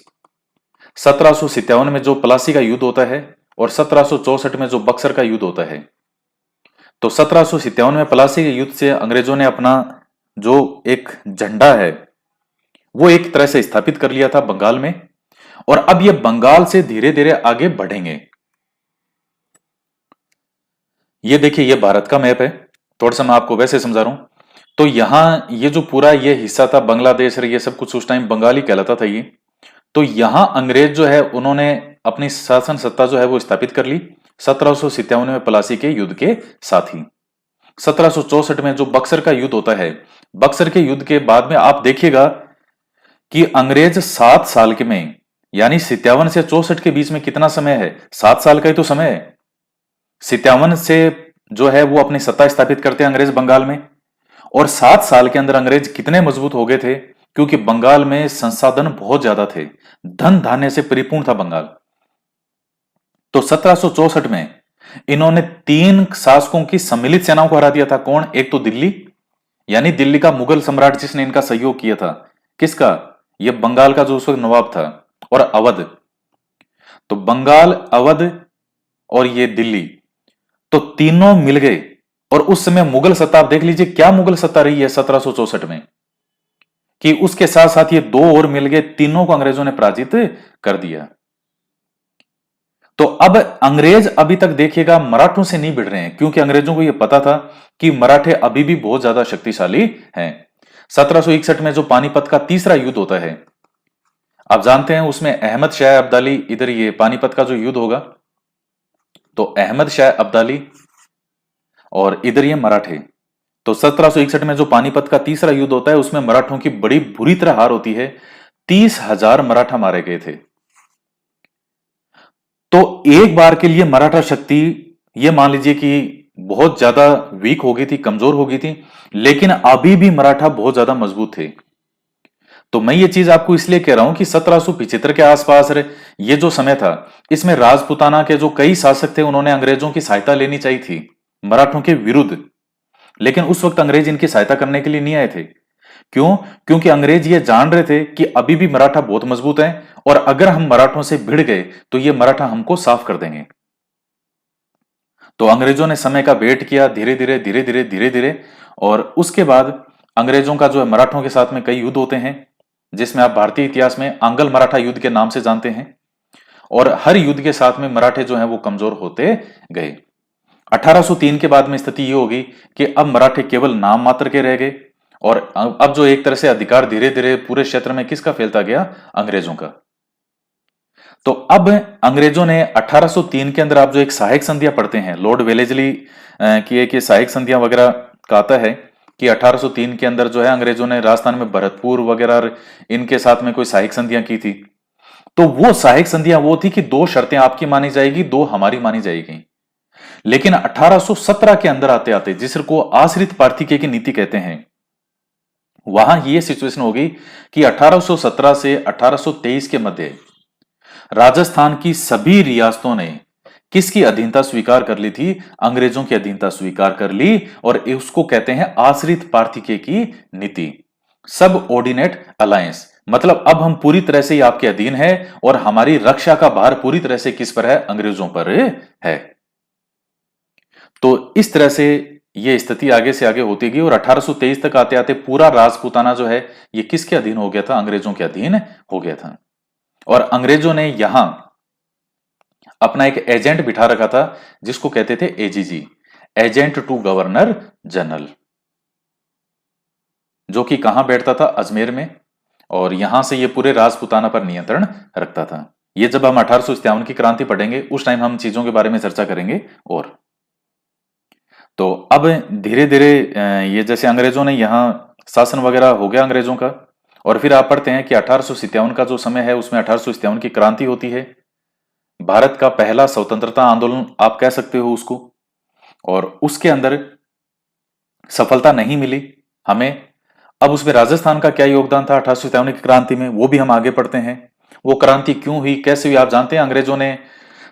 1757 में जो प्लासी का युद्ध होता है और 1764 में जो बक्सर का युद्ध होता है। तो 1757 में प्लासी के युद्ध से अंग्रेजों ने अपना जो एक झंडा है वो एक तरह से स्थापित कर लिया था बंगाल में, और अब ये बंगाल से धीरे धीरे आगे बढ़ेंगे। ये देखिए, ये भारत का मैप है, थोड़ा सा मैं आपको वैसे समझा रहा हूं। तो यहां ये जो पूरा ये हिस्सा था बांग्लादेश और ये सब कुछ उस टाइम बंगाली कहलाता था ये। तो यहां अंग्रेज जो है उन्होंने अपनी शासन सत्ता जो है वो स्थापित कर ली 1757 में प्लासी के युद्ध के साथ ही। 1764 में जो बक्सर का युद्ध होता है, बक्सर के युद्ध के बाद में आप देखिएगा कि अंग्रेज 7 साल के में, यानी 57 से 64 के बीच में कितना समय है? 7 साल का ही तो समय है। 57 से जो है वो अपनी सत्ता स्थापित करते हैं अंग्रेज बंगाल में, और 7 साल के अंदर अंग्रेज कितने मजबूत हो गए थे? क्योंकि बंगाल में संसाधन बहुत ज्यादा थे, धन धान्य से परिपूर्ण था बंगाल। तो 1764 में इन्होंने 3 शासकों की सम्मिलित सेनाओं को हरा दिया था। कौन? एक तो दिल्ली, यानी दिल्ली का मुगल सम्राट जिसने इनका सहयोग किया था। किसका? यह बंगाल का जो उस वक्त नवाब था। और अवध। तो बंगाल, अवध और ये दिल्ली, तो तीनों मिल गए। और उस समय मुगल सत्ता आप देख लीजिए क्या मुगल सत्ता रही है 1764 में, कि उसके साथ साथ ये 2 और मिल गए, तीनों को अंग्रेजों ने पराजित कर दिया। तो अब अंग्रेज अभी तक देखिएगा मराठों से नहीं भिड़ रहे हैं, क्योंकि अंग्रेजों को यह पता था कि मराठे अभी भी बहुत ज्यादा शक्तिशाली हैं। 1761 में जो पानीपत का तीसरा युद्ध होता है, आप जानते हैं उसमें अहमद शाह अब्दाली, इधर ये पानीपत का जो युद्ध होगा, तो अहमद शाह अब्दाली और इधर ये मराठे। तो 1761 में जो पानीपत का तीसरा युद्ध होता है उसमें मराठों की बड़ी बुरी तरह हार होती है। 30,000 मराठा मारे गए थे। तो एक बार के लिए मराठा शक्ति ये मान लीजिए कि बहुत ज्यादा वीक हो गई थी, कमजोर हो गई थी, लेकिन अभी भी मराठा बहुत ज्यादा मजबूत थे। तो मैं ये चीज आपको इसलिए कह रहा हूं कि 1775 के आसपास ये जो समय था, इसमें राजपुताना के जो कई शासक थे उन्होंने अंग्रेजों की सहायता लेनी चाहिए थी मराठों के विरुद्ध, लेकिन उस वक्त अंग्रेज इनकी सहायता करने के लिए नहीं आए थे। क्यों? क्योंकि अंग्रेज ये जान रहे थे कि अभी भी मराठा बहुत मजबूत हैं, और अगर हम मराठों से भिड़ गए तो ये मराठा हमको साफ कर देंगे। तो अंग्रेजों ने समय का वेट किया, धीरे धीरे धीरे धीरे धीरे धीरे, और उसके बाद अंग्रेजों का जो है मराठों के साथ में कई युद्ध होते हैं, जिसमें आप भारतीय इतिहास में आंग्ल मराठा युद्ध के नाम से जानते हैं। और हर युद्ध के साथ में मराठे जो हैं वो कमजोर होते गए। 1803 के बाद में स्थिति ये होगी कि अब मराठे केवल नाम मात्र के रह गए, और अब जो एक तरह से अधिकार धीरे धीरे पूरे क्षेत्र में किसका फैलता गया? अंग्रेजों का। तो अब अंग्रेजों ने 1803 के अंदर आप जो एक सहायक संधियां पढ़ते हैं, लॉर्ड वेलेजली की एक सहायक संधियां वगैरह कहता है कि 1803 के अंदर जो है अंग्रेजों ने राजस्थान में भरतपुर वगैरह इनके साथ में कोई सहायक संधियां की थी। तो वो सहायक संधियां वो थी कि 2 शर्तें आपकी मानी जाएगी, 2 हमारी मानी जाएगी। लेकिन 1817 के अंदर आते आते, जिसको आश्रित पार्थिके की नीति कहते हैं, वहां ये सिचुएशन होगी कि 1817 से 1823 के मध्य राजस्थान की सभी रियासतों ने किसकी अधीनता स्वीकार कर ली थी? अंग्रेजों की अधीनता स्वीकार कर ली, और उसको कहते हैं आश्रित पार्थिके की नीति। सब ऑर्डिनेट अलायंस, मतलब अब हम पूरी तरह से ही आपके अधीन है और हमारी रक्षा का भार पूरी तरह से किस पर है? अंग्रेजों पर है। तो इस तरह से ये स्थिति आगे से आगे होती गई और 1823 तक आते आते पूरा राजपूताना जो है ये किसके अधीन हो गया था? अंग्रेजों के अधीन हो गया था। और अंग्रेजों ने यहां अपना एक एजेंट बिठा रखा था जिसको कहते थे AGG, agent to governor general, जो कि कहां बैठता था? अजमेर में। और यहां से ये पूरे राजपूताना पर नियंत्रण रखता था। ये जब हम 1857 की क्रांति पढ़ेंगे उस टाइम हम चीजों के बारे में चर्चा करेंगे। और तो अब धीरे धीरे ये जैसे अंग्रेजों ने यहाँ शासन वगैरह हो गया अंग्रेजों का, और फिर आप पढ़ते हैं कि 1857 का जो समय है उसमें 1857 की क्रांति होती है, भारत का पहला स्वतंत्रता आंदोलन आप कह सकते हो उसको। और उसके अंदर सफलता नहीं मिली हमें। अब उसमें राजस्थान का क्या योगदान था 1857 की क्रांति में, वो भी हम आगे पढ़ते हैं। वो क्रांति क्यों हुई, कैसे हुई, आप जानते हैं। अंग्रेजों ने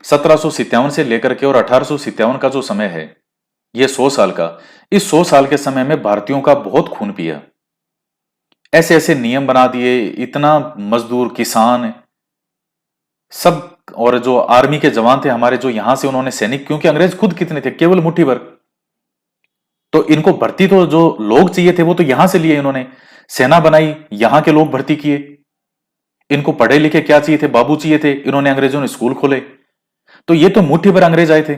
1757 से लेकर के और 1857 का जो समय है ये 100 साल का, इस 100 साल के समय में भारतीयों का बहुत खून पिया। ऐसे ऐसे नियम बना दिए, इतना मजदूर, किसान सब, और जो आर्मी के जवान थे हमारे जो यहां से उन्होंने सैनिक, क्योंकि अंग्रेज खुद कितने थे? केवल मुट्ठी भर। तो इनको भर्ती तो जो लोग चाहिए थे वो तो यहां से लिए इन्होंने, सेना बनाई, यहां के लोग भर्ती किए। इनको पढ़े लिखे क्या चाहिए थे? बाबू चाहिए थे, इन्होंने अंग्रेजों ने स्कूल खोले। तो ये तो मुट्ठी भर अंग्रेज आए थे,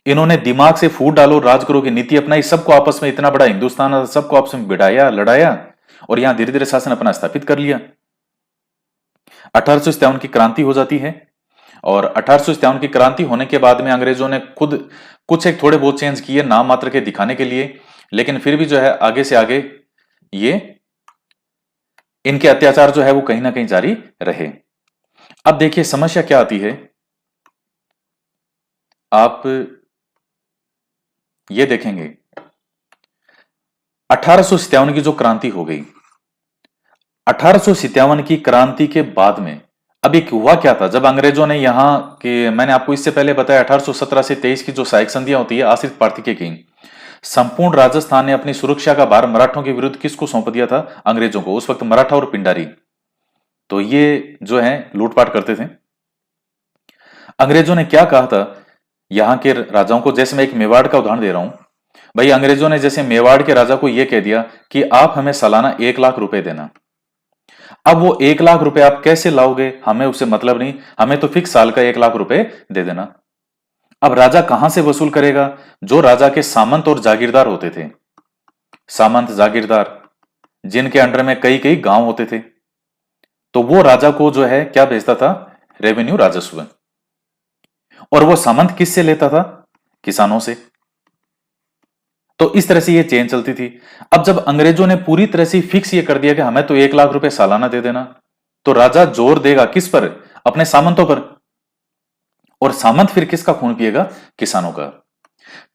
इन्होंने दिमाग से फूट डालो राज करो की नीति अपनाई, सबको आपस में, इतना बड़ा हिंदुस्तान सबको आपस में भिड़ाया, लड़ाया और यहां धीरे धीरे शासन अपना स्थापित कर लिया। 1857 की क्रांति हो जाती है और 1857 की क्रांति होने के बाद में अंग्रेजों ने खुद कुछ एक थोड़े बहुत चेंज किए नाम मात्र के दिखाने के लिए, लेकिन फिर भी जो है आगे से आगे ये इनके अत्याचार जो है वो कहीं ना कहीं जारी रहे। अब देखिए समस्या क्या आती है, आप ये देखेंगे 1857 की जो क्रांति हो गई, 1857 की क्रांति के बाद में अब एक हुआ क्या था, जब अंग्रेजों ने यहां के, मैंने आपको इससे पहले बताया 1817 से 23 की जो सहायक संधियां होती है आश्रित पार्थिके की, संपूर्ण राजस्थान ने अपनी सुरक्षा का भार मराठों के विरुद्ध किसको सौंप दिया था? अंग्रेजों को। उस वक्त मराठा और पिंडारी तो ये जो है लूटपाट करते थे। अंग्रेजों ने क्या कहा था यहां के राजाओं को, जैसे मैं एक मेवाड़ का उदाहरण दे रहा हूं भाई, अंग्रेजों ने जैसे मेवाड़ के राजा को यह कह दिया कि आप हमें सालाना 1 लाख रुपए देना। अब वो 1 लाख रुपए आप कैसे लाओगे, हमें उससे मतलब नहीं, हमें तो फिक्स साल का 1 लाख रुपए दे देना। अब राजा कहां से वसूल करेगा? जो राजा के सामंत और जागीरदार होते थे, सामंत जागीरदार जिनके अंडर में कई कई गांव होते थे, तो वो राजा को जो है क्या भेजता था? रेवेन्यू, राजस्व। और वो सामंत किससे लेता था? किसानों से। तो इस तरह से ये चेन चलती थी। अब जब अंग्रेजों ने पूरी तरह से फिक्स ये कर दिया कि हमें तो 1 लाख रुपए सालाना दे देना, तो राजा जोर देगा किस पर? अपने सामंतों पर। और सामंत फिर किसका खून पिएगा? किसानों का।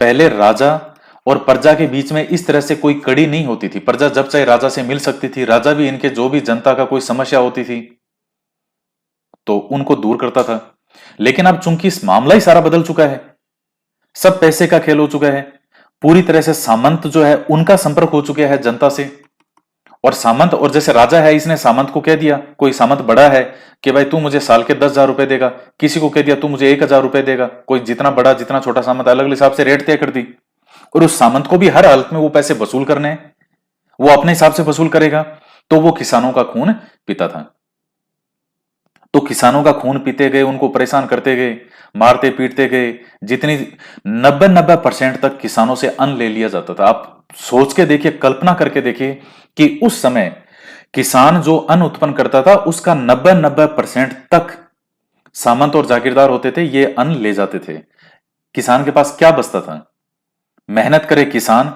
पहले राजा और प्रजा के बीच में इस तरह से कोई कड़ी नहीं होती थी, प्रजा जब चाहे राजा से मिल सकती थी, राजा भी इनके जो भी जनता का कोई समस्या होती थी तो उनको दूर करता था। लेकिन अब चूंकि इस मामला ही सारा बदल चुका है, सब पैसे का खेल हो चुका है, पूरी तरह से सामंत जो है उनका संपर्क हो चुका है जनता से। और सामंत, और जैसे राजा है इसने सामंत को कह दिया, कोई सामंत बड़ा है कि भाई तू मुझे साल के 10,000 रुपए देगा, किसी को कह दिया तू मुझे 1,000 रुपए देगा, कोई जितना बड़ा जितना छोटा सामंत अलग अलग हिसाब से रेट तय कर दी। और उस सामंत को भी हर हालत में वो पैसे वसूल करने हैं, वो अपने हिसाब से वसूल करेगा। तो वो किसानों का खून पीता था। तो किसानों का खून पीते गए, उनको परेशान करते गए, मारते पीटते गए, जितनी 90% तक किसानों से अन्न ले लिया जाता था। आप सोच के देखिए, कल्पना करके देखिए कि उस समय किसान जो अन्न उत्पन्न करता था उसका 90% तक सामंत और जागीरदार होते थे, ये अन्न ले जाते थे। किसान के पास क्या बचता था? मेहनत करे किसान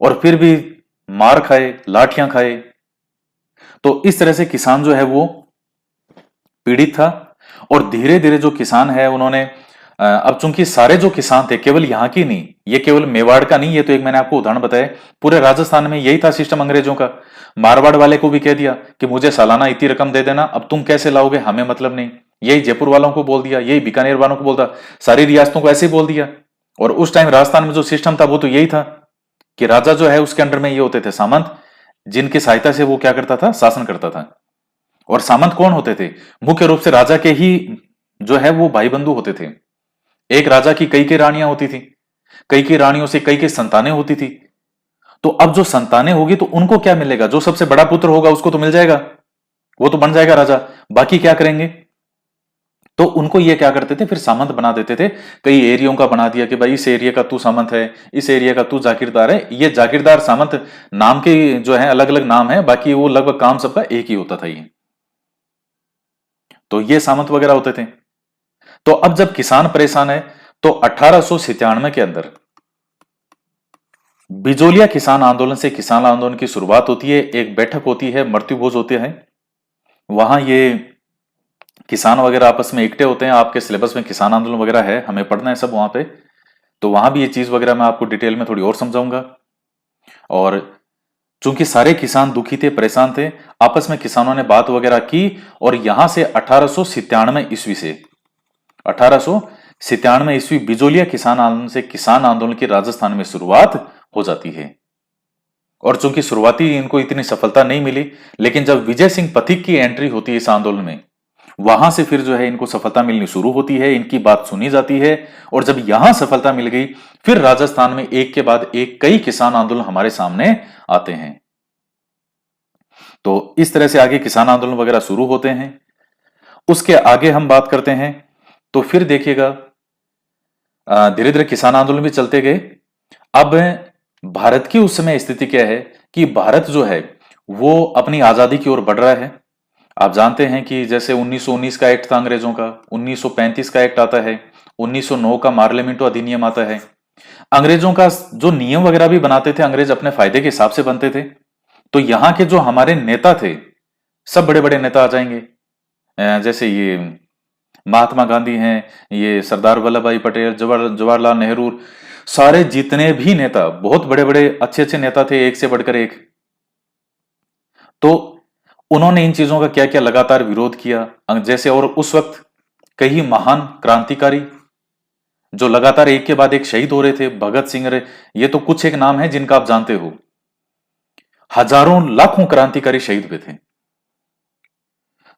और फिर भी मार खाए, लाठियां खाए। तो इस तरह से किसान जो है वो पीड़ित था। और धीरे धीरे जो किसान है उन्होंने अब चूंकि सारे जो किसान थे, केवल यहां की नहीं, ये केवल मेवाड़ का नहीं, ये तो एक मैंने आपको उदाहरण बताया, पूरे राजस्थान में यही था सिस्टम अंग्रेजों का। मारवाड़ वाले को भी कह दिया कि मुझे सालाना इतनी रकम दे देना, अब तुम कैसे लाओगे हमें मतलब नहीं। यही जयपुर वालों को बोल दिया, यही बीकानेर वालों को बोलता, सारी रियासतों को ऐसे ही बोल दिया। और उस टाइम राजस्थान में जो सिस्टम था वो तो यही था कि राजा जो है उसके अंडर में ये होते थे सामंत, जिनकी सहायता से वो क्या करता था, शासन करता था। और सामंत कौन होते थे? मुख्य रूप से राजा के ही जो है वो भाई बंधु होते थे। एक राजा की कई कई रानियां होती थी, कई कई रानियों से कई कई संतानें होती थी। तो अब जो संतानें होगी तो उनको क्या मिलेगा? जो सबसे बड़ा पुत्र होगा उसको तो मिल जाएगा, वो तो बन जाएगा राजा। बाकी क्या करेंगे? तो उनको ये क्या करते थे, फिर सामंत बना देते थे। कई एरियो का बना दिया कि भाई इस एरिया का तू सामंत है, इस एरिया का तू जागीरदार है। ये जागीरदार सामंत नाम के जो है अलग अलग नाम है, बाकी वो लगभग काम सबका एक ही होता था ये। तो ये सामंत वगैरह होते थे। तो अब जब किसान परेशान है तो 1897 के अंदर बिजोलिया किसान आंदोलन से किसान आंदोलन की शुरुआत होती है। एक बैठक होती है, मृत्यु भोज होते हैं। वहां ये किसान वगैरह आपस में इकट्ठे होते हैं। आपके सिलेबस में किसान आंदोलन वगैरह है, हमें पढ़ना है सब वहां पे। तो वहां भी ये चीज वगैरह मैं आपको डिटेल में थोड़ी और समझाऊंगा। और चूंकि सारे किसान दुखी थे, परेशान थे, आपस में किसानों ने बात वगैरह की। और यहां से 1897 ईस्वी से 1897 ईस्वी बिजोलिया किसान आंदोलन से किसान आंदोलन की राजस्थान में शुरुआत हो जाती है। और चूंकि शुरुआती इनको इतनी सफलता नहीं मिली, लेकिन जब विजय सिंह पथिक की एंट्री होती है इस आंदोलन में, वहां से फिर जो है इनको सफलता मिलनी शुरू होती है, इनकी बात सुनी जाती है। और जब यहां सफलता मिल गई, फिर राजस्थान में एक के बाद एक कई किसान आंदोलन हमारे सामने आते हैं। तो इस तरह से आगे किसान आंदोलन वगैरह शुरू होते हैं। उसके आगे हम बात करते हैं तो फिर देखिएगा धीरे धीरे किसान आंदोलन भी चलते गए। अब भारत की उस समय स्थिति क्या है कि भारत जो है वो अपनी आजादी की ओर बढ़ रहा है। आप जानते हैं कि जैसे 1919 का एक्ट था अंग्रेजों का, 1935 का एक्ट आता है, 1909 का मार्लियामेंटो अधिनियम आता है। अंग्रेजों का जो नियम वगैरह भी बनाते थे, अंग्रेज अपने फायदे के हिसाब से बनते थे। तो यहाँ के जो हमारे नेता थे, सब बड़े बड़े नेता आ जाएंगे। जैसे ये महात्मा गांधी हैं, ये सरदार वल्लभ भाई पटेल, जवाहरलाल नेहरू, सारे जितने भी नेता, बहुत बड़े बड़े अच्छे अच्छे नेता थे, एक से बढ़कर एक। तो उन्होंने इन चीजों का क्या क्या लगातार विरोध किया। जैसे और उस वक्त कई महान क्रांतिकारी जो लगातार एक के बाद एक शहीद हो रहे थे, भगत सिंह रे, ये तो कुछ एक नाम है जिनका आप जानते हो। हजारों लाखों क्रांतिकारी शहीद हुए थे।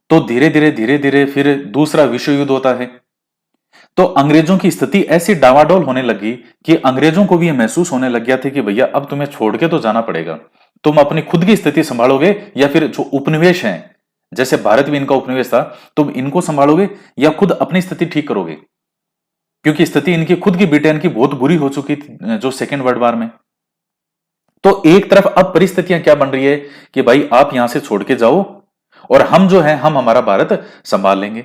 तो धीरे धीरे फिर दूसरा विश्व युद्ध होता है। तो अंग्रेजों की स्थिति ऐसी डावाडोल होने लगी कि अंग्रेजों को भी यह महसूस होने लग गया था कि भैया अब तुम्हें छोड़ के तो जाना पड़ेगा। तुम अपनी खुद की स्थिति संभालोगे या फिर जो उपनिवेश हैं, जैसे भारत भी इनका उपनिवेश था, तुम इनको संभालोगे या खुद अपनी स्थिति ठीक करोगे? क्योंकि स्थिति इनकी खुद की ब्रिटेन की बहुत बुरी हो चुकी थी जो सेकेंड वर्ल्ड वॉर में। तो एक तरफ अब परिस्थितियां क्या बन रही है कि भाई आप यहां से छोड़ के जाओ और हम जो है हम हमारा भारत संभाल लेंगे।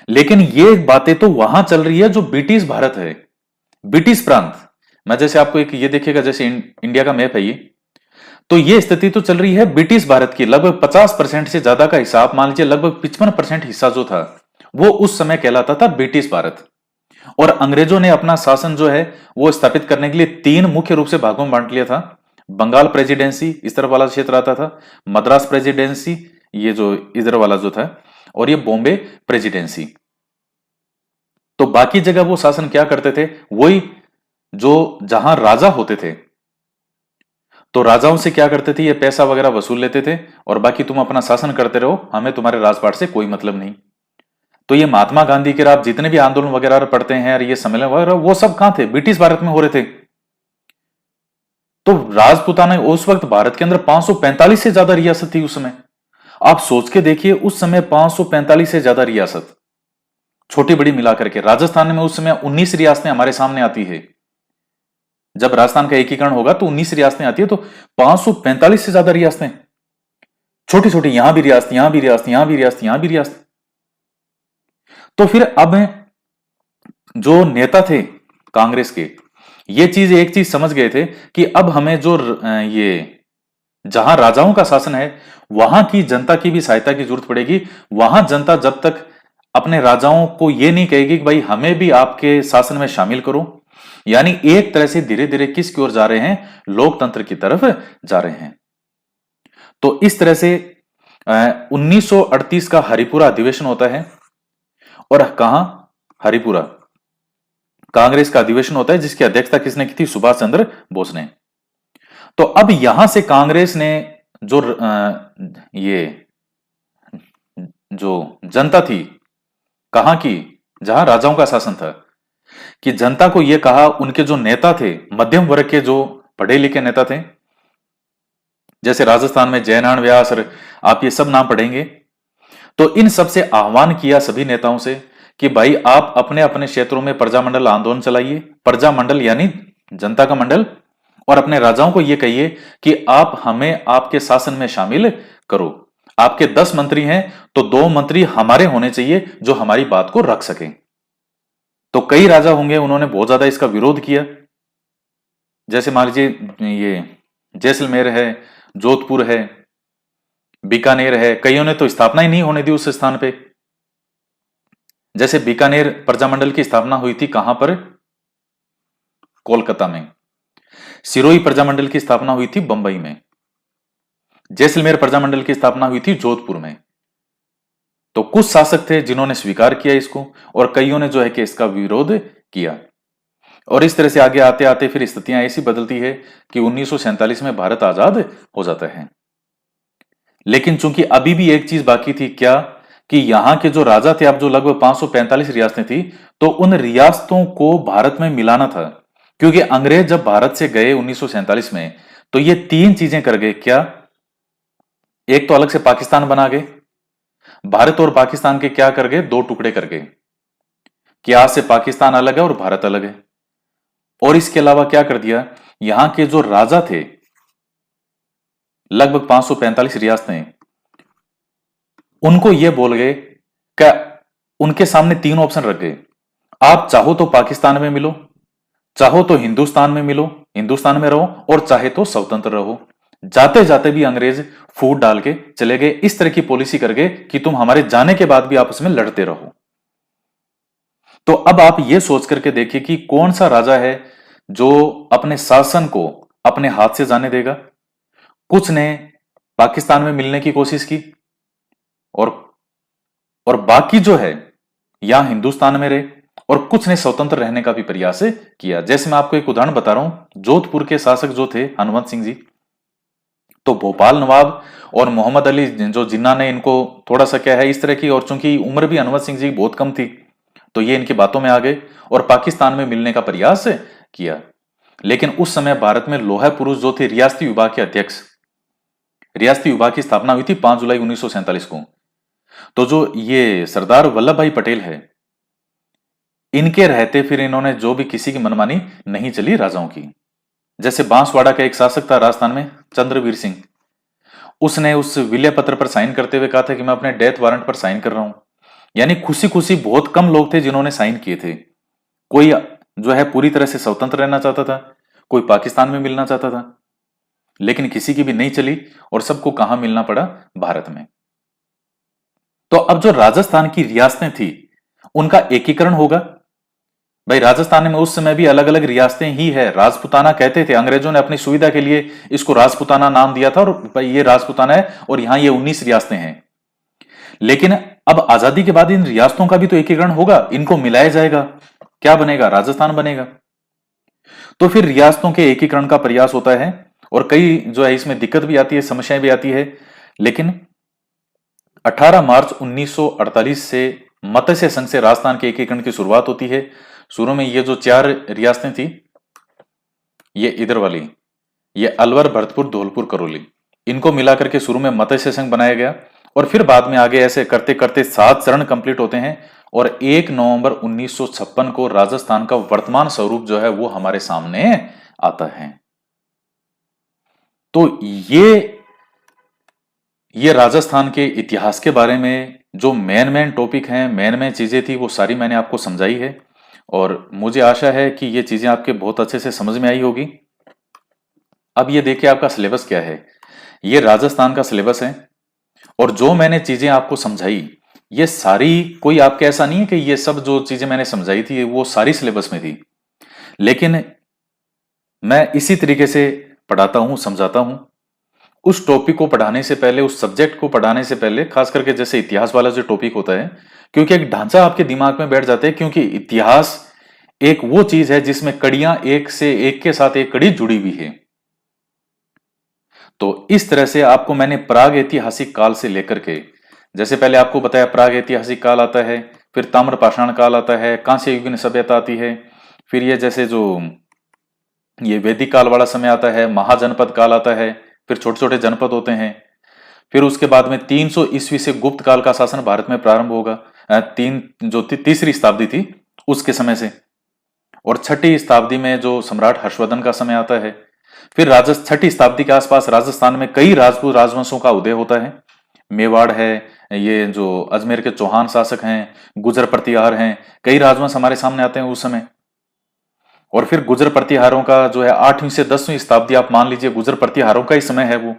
लेकिन ये बातें तो वहां चल रही है जो ब्रिटिश भारत है, ब्रिटिश प्रांत। मैं जैसे आपको एक ये देखिएगा, जैसे इंडिया का मैप है ये, तो ये स्थिति तो चल रही है ब्रिटिश भारत की। लगभग 50% से ज्यादा का हिसाब मान लीजिए, लगभग 55% हिस्सा जो था वो उस समय कहलाता था ब्रिटिश भारत। और अंग्रेजों ने अपना शासन जो है वो स्थापित करने के लिए तीन मुख्य रूप से भागों में बांट लिया था। बंगाल प्रेसिडेंसी इस तरफ वाला क्षेत्र आता था, मद्रास प्रेसिडेंसी ये जो इधर वाला जो था, और ये बॉम्बे प्रेसिडेंसी। तो बाकी जगह वो शासन क्या करते थे, वही जो जहां राजा होते थे, तो राजाओं से क्या करते थे, ये पैसा वगैरह वसूल लेते थे और बाकी तुम अपना शासन करते रहो, हमें तुम्हारे राजपाट से कोई मतलब नहीं। तो ये महात्मा गांधी के आप जितने भी आंदोलन वगैरह पढ़ते हैं और ये सम्मेलन वगैरह, वो सब कहां थे, ब्रिटिश भारत में हो रहे थे। तो राजपूताना उस वक्त भारत के अंदर 545 से ज्यादा रियासत थी उस समय। आप सोच के देखिए, उस समय 545 से ज्यादा रियासत, छोटी बड़ी मिलाकर के। राजस्थान में उस समय 19 रियासतें हमारे सामने आती है। जब राजस्थान का एकीकरण होगा तो 19 रियासतें आती है, तो 545 से ज्यादा रियासतें, छोटी छोटी, यहां भी रियासत, यहां भी रियासत, यहां भी रियासत, यहां भी रियासत। तो फिर अब जो नेता थे कांग्रेस के, ये चीज एक चीज समझ गए थे कि अब हमें जो ये जहां राजाओं का शासन है वहां की जनता की भी सहायता की जरूरत पड़ेगी। वहां जनता जब तक अपने राजाओं को ये नहीं कहेगी कि भाई हमें भी आपके शासन में शामिल करो, यानी एक तरह से धीरे धीरे किसकी ओर जा रहे हैं, लोकतंत्र की तरफ जा रहे हैं। तो इस तरह से 1938 का हरिपुरा अधिवेशन होता है। और कहां, हरिपुरा कांग्रेस का अधिवेशन होता है, जिसकी अध्यक्षता किसने की थी, सुभाष चंद्र बोस ने। तो अब यहां से कांग्रेस ने ये जो जनता थी, कहां की, जहां राजाओं का शासन था, कि जनता को यह कहा, उनके जो नेता थे, मध्यम वर्ग के जो पढ़े लिखे नेता थे, जैसे राजस्थान में जयनारायण व्यास और आप ये सब नाम पढ़ेंगे, तो इन सब से आह्वान किया सभी नेताओं से कि भाई आप अपने अपने क्षेत्रों में प्रजामंडल आंदोलन चलाइए। प्रजामंडल यानी जनता का मंडल। और अपने राजाओं को यह कहिए कि आप हमें आपके शासन में शामिल करो। आपके 10 मंत्री हैं तो 2 मंत्री हमारे होने चाहिए जो हमारी बात को रख सकें। तो कई राजा होंगे, उन्होंने बहुत ज्यादा इसका विरोध किया। जैसे मान लीजिए ये जैसलमेर है, जोधपुर है, बीकानेर है, कईयों ने तो स्थापना ही नहीं होने दी उस स्थान पे। जैसे बीकानेर प्रजामंडल की स्थापना हुई थी कहां पर? कोलकाता में। सिरोही प्रजामंडल की स्थापना हुई थी बंबई में। जैसलमेर प्रजामंडल की स्थापना हुई थी जोधपुर में। तो कुछ शासक थे जिन्होंने स्वीकार किया इसको, और कईयों ने जो है कि इसका विरोध किया। और इस तरह से आगे आते आते फिर स्थितियां ऐसी बदलती है कि 1947 में भारत आजाद हो जाता है। लेकिन चूंकि अभी भी एक चीज बाकी थी, क्या? कि यहां के जो राजा थे, अब जो लगभग 545 रियासतें थी, तो उन रियासतों को भारत में मिलाना था। क्योंकि अंग्रेज जब भारत से गए 1947 में, तो ये 3 चीजें कर गए। क्या? एक तो अलग से पाकिस्तान बना गए। भारत और पाकिस्तान के क्या कर गए? 2 टुकड़े कर गए कि आज से पाकिस्तान अलग है और भारत अलग है। और इसके अलावा क्या कर दिया, यहां के जो राजा थे, लगभग 545 रियासतें, उनको यह बोल गए, क्या उनके सामने 3 ऑप्शन रख गए। आप चाहो तो पाकिस्तान में मिलो, चाहो तो हिंदुस्तान में मिलो, हिंदुस्तान में रहो, और चाहे तो स्वतंत्र रहो। जाते जाते भी अंग्रेज फूट डाल के चले गए। इस तरह की पॉलिसी कर गए कि तुम हमारे जाने के बाद भी आपस में लड़ते रहो। तो अब आप यह सोच करके देखिए कि कौन सा राजा है जो अपने शासन को अपने हाथ से जाने देगा। कुछ ने पाकिस्तान में मिलने की कोशिश की, और बाकी जो है यहां हिंदुस्तान में रहे, और कुछ ने स्वतंत्र रहने का भी प्रयास किया। जैसे मैं आपको एक उदाहरण बता रहा हूं, जोधपुर के शासक जो थे हनुमंत सिंह जी, तो भोपाल नवाब और मोहम्मद अली जो जिन्ना ने इनको थोड़ा सा क्या है इस तरह की, और चूंकि उम्र भी हनुमंत सिंह जी बहुत कम थी, तो ये इनकी बातों में आ गए और पाकिस्तान में मिलने का प्रयास किया। लेकिन उस समय भारत में लोहा पुरुष जो थे रियासती विभाग के अध्यक्ष, रियासती विभाग की स्थापना हुई थी 5 जुलाई 1947 को। तो जो ये सरदार वल्लभ भाई पटेल है, इनके रहते फिर इन्होंने जो भी किसी की मनमानी नहीं चली राजाओं की। जैसे बांसवाड़ा का एक शासक था राजस्थान में, चंद्रवीर सिंह, उसने उस विलय पत्र पर साइन करते हुए कहा था कि मैं अपने डेथ वारंट पर साइन कर रहा हूं। यानी खुशी खुशी बहुत कम लोग थे जिन्होंने साइन किए थे। कोई जो है पूरी तरह से स्वतंत्र रहना चाहता था, कोई पाकिस्तान में मिलना चाहता था, लेकिन किसी की भी नहीं चली और सबको कहां मिलना पड़ा? भारत में। तो अब जो राजस्थान की रियासतें थी उनका एकीकरण होगा। भाई राजस्थान में उस समय भी अलग अलग रियासतें ही है। राजपुताना कहते थे, अंग्रेजों ने अपनी सुविधा के लिए इसको राजपुताना नाम दिया था, और भाई ये राजपुताना है और यहां ये 19 रियासतें हैं। लेकिन अब आजादी के बाद इन रियासतों का भी तो एकीकरण होगा, इनको मिलाया जाएगा, क्या बनेगा? राजस्थान बनेगा। तो फिर रियासतों के एकीकरण का प्रयास होता है, और कई जो है इसमें दिक्कत भी आती है, समस्याएं भी आती है। लेकिन 18 मार्च 1948 से मत्स्य संघ से राजस्थान के एकीकरण की शुरुआत होती है। शुरू में ये जो 4 रियासतें थी, ये इधर वाली, ये अलवर, भरतपुर, धौलपुर, करौली, इनको मिलाकर के शुरू में मत्स्य संघ बनाया गया। और फिर बाद में आगे ऐसे करते करते 7 चरण कंप्लीट होते हैं, और 1 नवंबर 1956 को राजस्थान का वर्तमान स्वरूप जो है वो हमारे सामने आता है। तो ये राजस्थान के इतिहास के बारे में जो मेन टॉपिक हैं, मेन चीजें थी, वो सारी मैंने आपको समझाई है, और मुझे आशा है कि ये चीजें आपके बहुत अच्छे से समझ में आई होगी। अब ये देखिए आपका सिलेबस क्या है। ये राजस्थान का सिलेबस है, और जो मैंने चीजें आपको समझाई, ये सारी, कोई आपके ऐसा नहीं है कि ये सब जो चीजें मैंने समझाई थी वो सारी सिलेबस में थी, लेकिन मैं इसी तरीके से पढ़ाता हूं, समझाता हूं। उस टॉपिक को पढ़ाने से पहले, उस सब्जेक्ट को पढ़ाने से पहले, खास करके जैसे इतिहास वाला जो टॉपिक होता है, क्योंकि एक ढांचा आपके दिमाग में बैठ जाता है, क्योंकि इतिहास एक वो चीज है जिसमें कड़ियां एक से एक के साथ एक कड़ी जुड़ी हुई है। तो इस तरह से आपको मैंने प्राग ऐतिहासिक काल से लेकर के, जैसे पहले आपको बताया प्राग ऐतिहासिक काल आता है, फिर ताम्र पाषाण काल आता है, कांस्य युगीन सभ्यता आती है, फिर ये जैसे जो ये वैदिक काल वाला समय आता है, महाजनपद काल आता है, फिर छोटे छोटे जनपद होते हैं। फिर उसके बाद में 300 ईस्वी से गुप्त काल का शासन भारत में प्रारंभ होगा, तीसरी शताब्दी थी उसके समय से, और छठी शताब्दी में जो सम्राट हर्षवर्धन का समय आता है। फिर छठी शताब्दी के आसपास राजस्थान में कई राजपूत राजवंशों का उदय होता है। मेवाड़ है, ये जो अजमेर के चौहान शासक हैं, गुजर प्रतिहार हैं, कई राजवंश हमारे सामने आते हैं उस समय। और फिर गुजर प्रतिहारों का जो है 8वीं से 10वीं शताब्दी, आप मान लीजिए गुजर प्रतिहारों का ही समय है वो।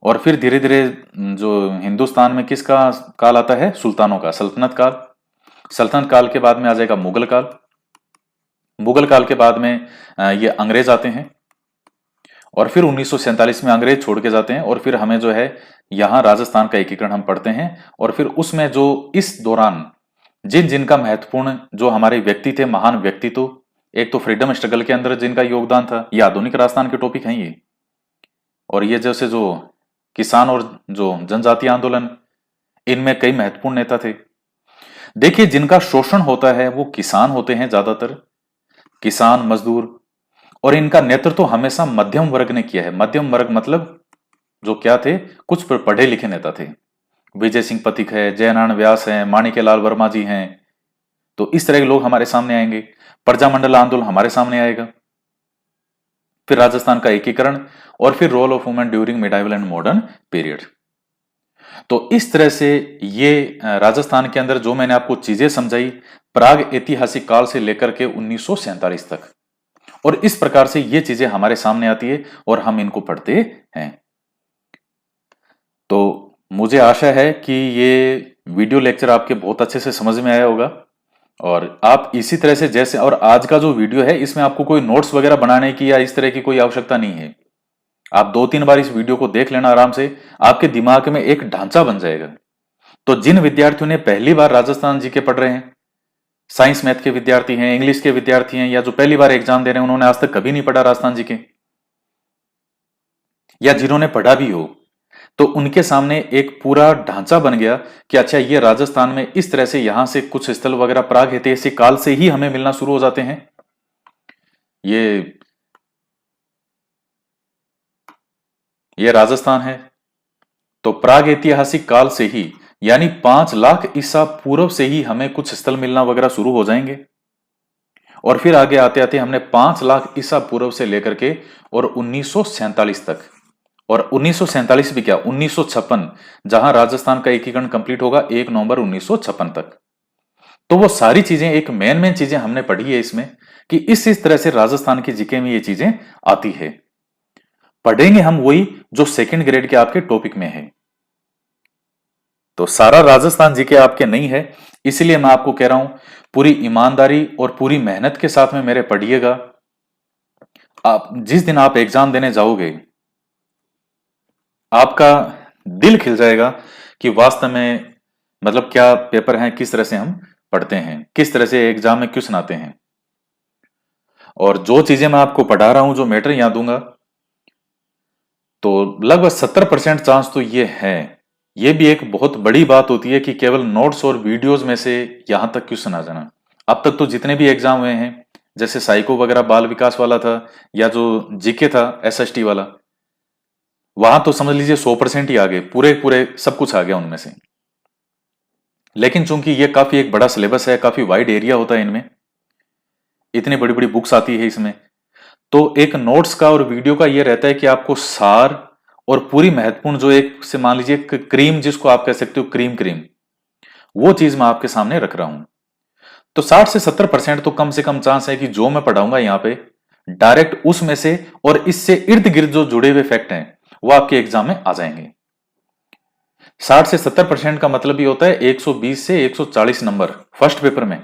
और फिर धीरे धीरे जो हिंदुस्तान में किसका काल आता है, सुल्तानों का, सल्तनत काल। सल्तनत काल के बाद में आ जाएगा मुगल काल। मुगल काल के बाद में ये अंग्रेज आते हैं, और फिर 1947 में अंग्रेज छोड़ के जाते हैं, और फिर हमें जो है यहाँ राजस्थान का एकीकरण हम पढ़ते हैं। और फिर उसमें जो इस दौरान जिन जिनका महत्वपूर्ण जो हमारे व्यक्ति थे, महान व्यक्तित्व, एक तो फ्रीडम स्ट्रगल के अंदर जिनका योगदान था, ये आधुनिक राजस्थान के टॉपिक हैं ये। और ये जैसे जो किसान और जो जनजातीय आंदोलन, इनमें कई महत्वपूर्ण नेता थे। देखिए, जिनका शोषण होता है वो किसान होते हैं ज्यादातर, किसान मजदूर, और इनका नेतृत्व हमेशा मध्यम वर्ग ने किया है। मध्यम वर्ग मतलब जो क्या थे, कुछ पढ़े लिखे नेता थे। विजय सिंह पथिक है, जयनारायण व्यास है, माणिक्यलाल वर्मा जी हैं। तो इस तरह के लोग हमारे सामने आएंगे। प्रजामंडल आंदोलन हमारे सामने आएगा। फिर राजस्थान का एकीकरण, और फिर role of women during medieval and modern period. तो इस तरह से ये राजस्थान के अंदर जो मैंने आपको चीजें समझाई, प्राग ऐतिहासिक काल से लेकर के 1947 तक, और इस प्रकार से ये चीजें हमारे सामने आती है और हम इनको पढ़ते हैं। तो मुझे आशा है कि ये वीडियो लेक्चर आपके बहुत अच्छे से समझ में आया होगा, और आप इसी तरह से जैसे, और आज का जो वीडियो है इसमें आपको कोई नोट्स वगैरह बनाने की या इस तरह की कोई आवश्यकता नहीं है। आप 2-3 बार इस वीडियो को देख लेना आराम से, आपके दिमाग में एक ढांचा बन जाएगा। तो जिन विद्यार्थियों ने पहली बार राजस्थान जीके पढ़ रहे हैं, साइंस मैथ के विद्यार्थी हैं, इंग्लिश के विद्यार्थी हैं, या जो पहली बार एग्जाम दे रहे हैं, उन्होंने आज तक कभी नहीं पढ़ा राजस्थान जीके, या जिन्होंने पढ़ा भी हो, तो उनके सामने एक पूरा ढांचा बन गया कि अच्छा, ये राजस्थान में इस तरह से यहां से कुछ स्थल वगैरह प्राग ऐतिहासिक काल से ही हमें मिलना शुरू हो जाते हैं। ये राजस्थान है, तो प्राग ऐतिहासिक काल से ही, यानी 5 लाख ईसा पूर्व से ही हमें कुछ स्थल मिलना वगैरह शुरू हो जाएंगे। और फिर आगे आते आते हमने 5 लाख ईसा पूर्व से लेकर के और 1947 तक, और 1947 भी क्या, 1956, जहां राजस्थान का एकीकरण कंप्लीट होगा 1 नवंबर 1956 तक। तो वो सारी चीजें, एक मेन चीजें हमने पढ़ी है इसमें, कि इस तरह से राजस्थान की जीके में ये चीजें आती है। पढ़ेंगे हम वही जो सेकंड ग्रेड के आपके टॉपिक में है। तो सारा राजस्थान जीके आपके नहीं है, इसलिए मैं आपको कह रहा हूं, पूरी ईमानदारी और पूरी मेहनत के साथ में मेरे पढ़िएगा। आप जिस दिन आप एग्जाम देने जाओगे, आपका दिल खिल जाएगा कि वास्तव में मतलब क्या पेपर है, किस तरह से हम पढ़ते हैं, किस तरह से एग्जाम में क्वेश्चन आते हैं। और जो चीजें मैं आपको पढ़ा रहा हूं, जो मैटर यहां दूंगा, तो लगभग 70% चांस तो ये है। ये भी एक बहुत बड़ी बात होती है कि केवल नोट्स और वीडियोस में से यहां तक क्वेश्चन आ जाना। अब तक तो जितने भी एग्जाम हुए हैं, जैसे साइको वगैरह बाल विकास वाला था, या जो जीके था एसएसटी वाला, वहां तो समझ लीजिए 100% ही आ गए, पूरे पूरे सब कुछ आ गया उनमें से। लेकिन चूंकि ये काफी एक बड़ा सिलेबस है, काफी वाइड एरिया होता है इनमें, इतनी बड़ी बड़ी बुक्स आती है इसमें, तो एक नोट्स का और वीडियो का ये रहता है कि आपको सार और पूरी महत्वपूर्ण जो एक से मान लीजिए क्रीम, जिसको आप कह सकते हो क्रीम, वो चीज मैं आपके सामने रख रहा हूं। तो 60 से 70% तो कम से कम चांस है कि जो मैं पढ़ाऊंगा यहाँ पे डायरेक्ट उसमें से और इससे इर्द गिर्द जो जुड़े हुए फैक्ट हैं वो आपके एग्जाम में आ जाएंगे। 60 से 70% का मतलब ही होता है 120 से 140 नंबर फर्स्ट पेपर में।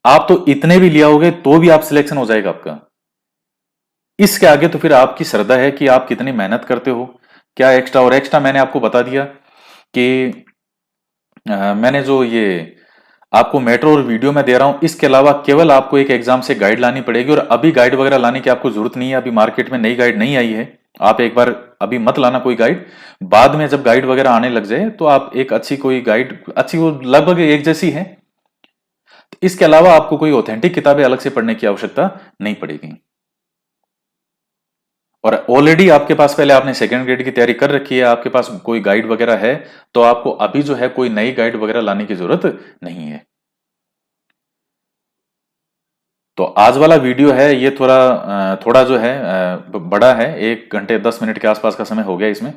आप तो इतने भी लिया होगे तो भी आप सिलेक्शन हो जाएगा आपका। इसके आगे तो फिर आपकी श्रद्धा है कि आप कितनी मेहनत करते हो, क्या एक्स्ट्रा। और एक्स्ट्रा मैंने आपको बता दिया कि मैंने जो ये आपको मेट्रो और वीडियो में दे रहा हूं, इसके अलावा केवल आपको एक एग्जाम से गाइड लानी पड़ेगी, और अभी गाइड वगैरह लाने की आपको जरूरत नहीं है। अभी मार्केट में नई गाइड नहीं आई है, आप एक बार अभी मत लाना कोई गाइड। बाद में जब गाइड वगैरह आने लग जाए तो आप एक अच्छी कोई गाइड, अच्छी वो लगभग एक जैसी है, तो इसके अलावा आपको कोई ऑथेंटिक किताबें अलग से पढ़ने की आवश्यकता नहीं पड़ेगी। और ऑलरेडी आपके पास पहले आपने सेकंड ग्रेड की तैयारी कर रखी है, आपके पास कोई गाइड वगैरह है, तो आपको अभी जो है कोई नई गाइड वगैरह लाने की जरूरत नहीं है। तो आज वाला वीडियो है ये थोड़ा जो है बड़ा है, 1 घंटे 10 मिनट के आसपास का समय हो गया इसमें।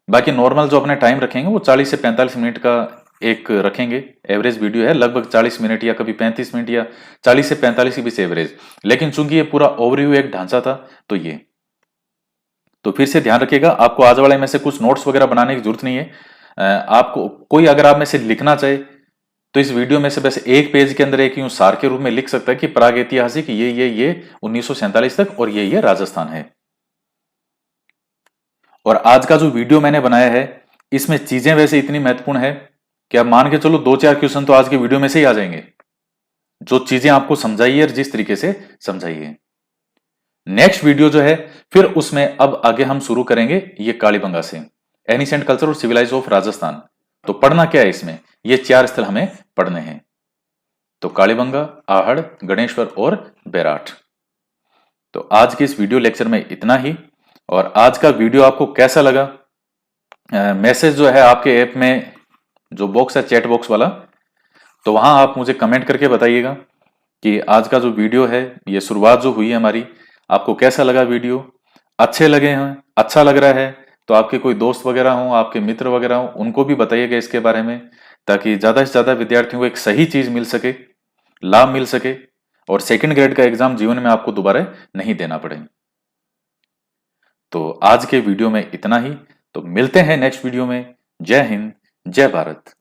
बाकी नॉर्मल जो अपने टाइम रखेंगे वो 40 से 45 मिनट का एक रखेंगे। एवरेज वीडियो है लगभग 40 मिनट या कभी 35 मिनट या 40 से 45 के बीच एवरेज। लेकिन चूंकि ये पूरा ओवरव्यू एक ढांचा था, तो ये तो फिर से ध्यान रखिएगा, आपको आज वाले में से कुछ नोट्स वगैरह बनाने की जरूरत नहीं है। आपको कोई अगर आप में से लिखना चाहे तो इस वीडियो में से बस एक पेज के अंदर एक यूं सार के रूप में लिख सकता है कि प्रागैतिहासिक ये 1947 तक और ये राजस्थान है। और आज का जो वीडियो मैंने बनाया है इसमें चीजें वैसे इतनी महत्वपूर्ण है कि आप मान के चलो 2-4 क्वेश्चन तो आज के वीडियो में से ही आ जाएंगे, जो चीजें आपको समझाई है और जिस तरीके से समझाई है। नेक्स्ट वीडियो जो है फिर उसमें अब आगे हम शुरू करेंगे ये कालीबंगा से, एनिसेंट कल्चर और सिविलाइज ऑफ राजस्थान। तो पढ़ना क्या है इसमें, ये 4 स्थल हमें पढ़ने हैं। तो कालीबंगा, आहड़, गणेश्वर और बैराठ। तो आज के इस वीडियो लेक्चर में इतना ही। और आज का वीडियो आपको कैसा लगा, मैसेज जो है आपके ऐप में जो बॉक्स है चैट बॉक्स वाला, तो वहां आप मुझे कमेंट करके बताइएगा कि आज का जो वीडियो है, ये शुरुआत जो हुई है हमारी, आपको कैसा लगा वीडियो। अच्छे लगे हैं, अच्छा लग रहा है, तो आपके कोई दोस्त वगैरह हो, आपके मित्र वगैरह हो, उनको भी बताइएगा इसके बारे में, ताकि ज्यादा से ज्यादा विद्यार्थियों को एक सही चीज मिल सके, लाभ मिल सके, और सेकंड ग्रेड का एग्जाम जीवन में आपको दोबारा नहीं देना पड़े। तो आज के वीडियो में इतना ही। तो मिलते हैं नेक्स्ट वीडियो में। जय हिंद, जय भारत।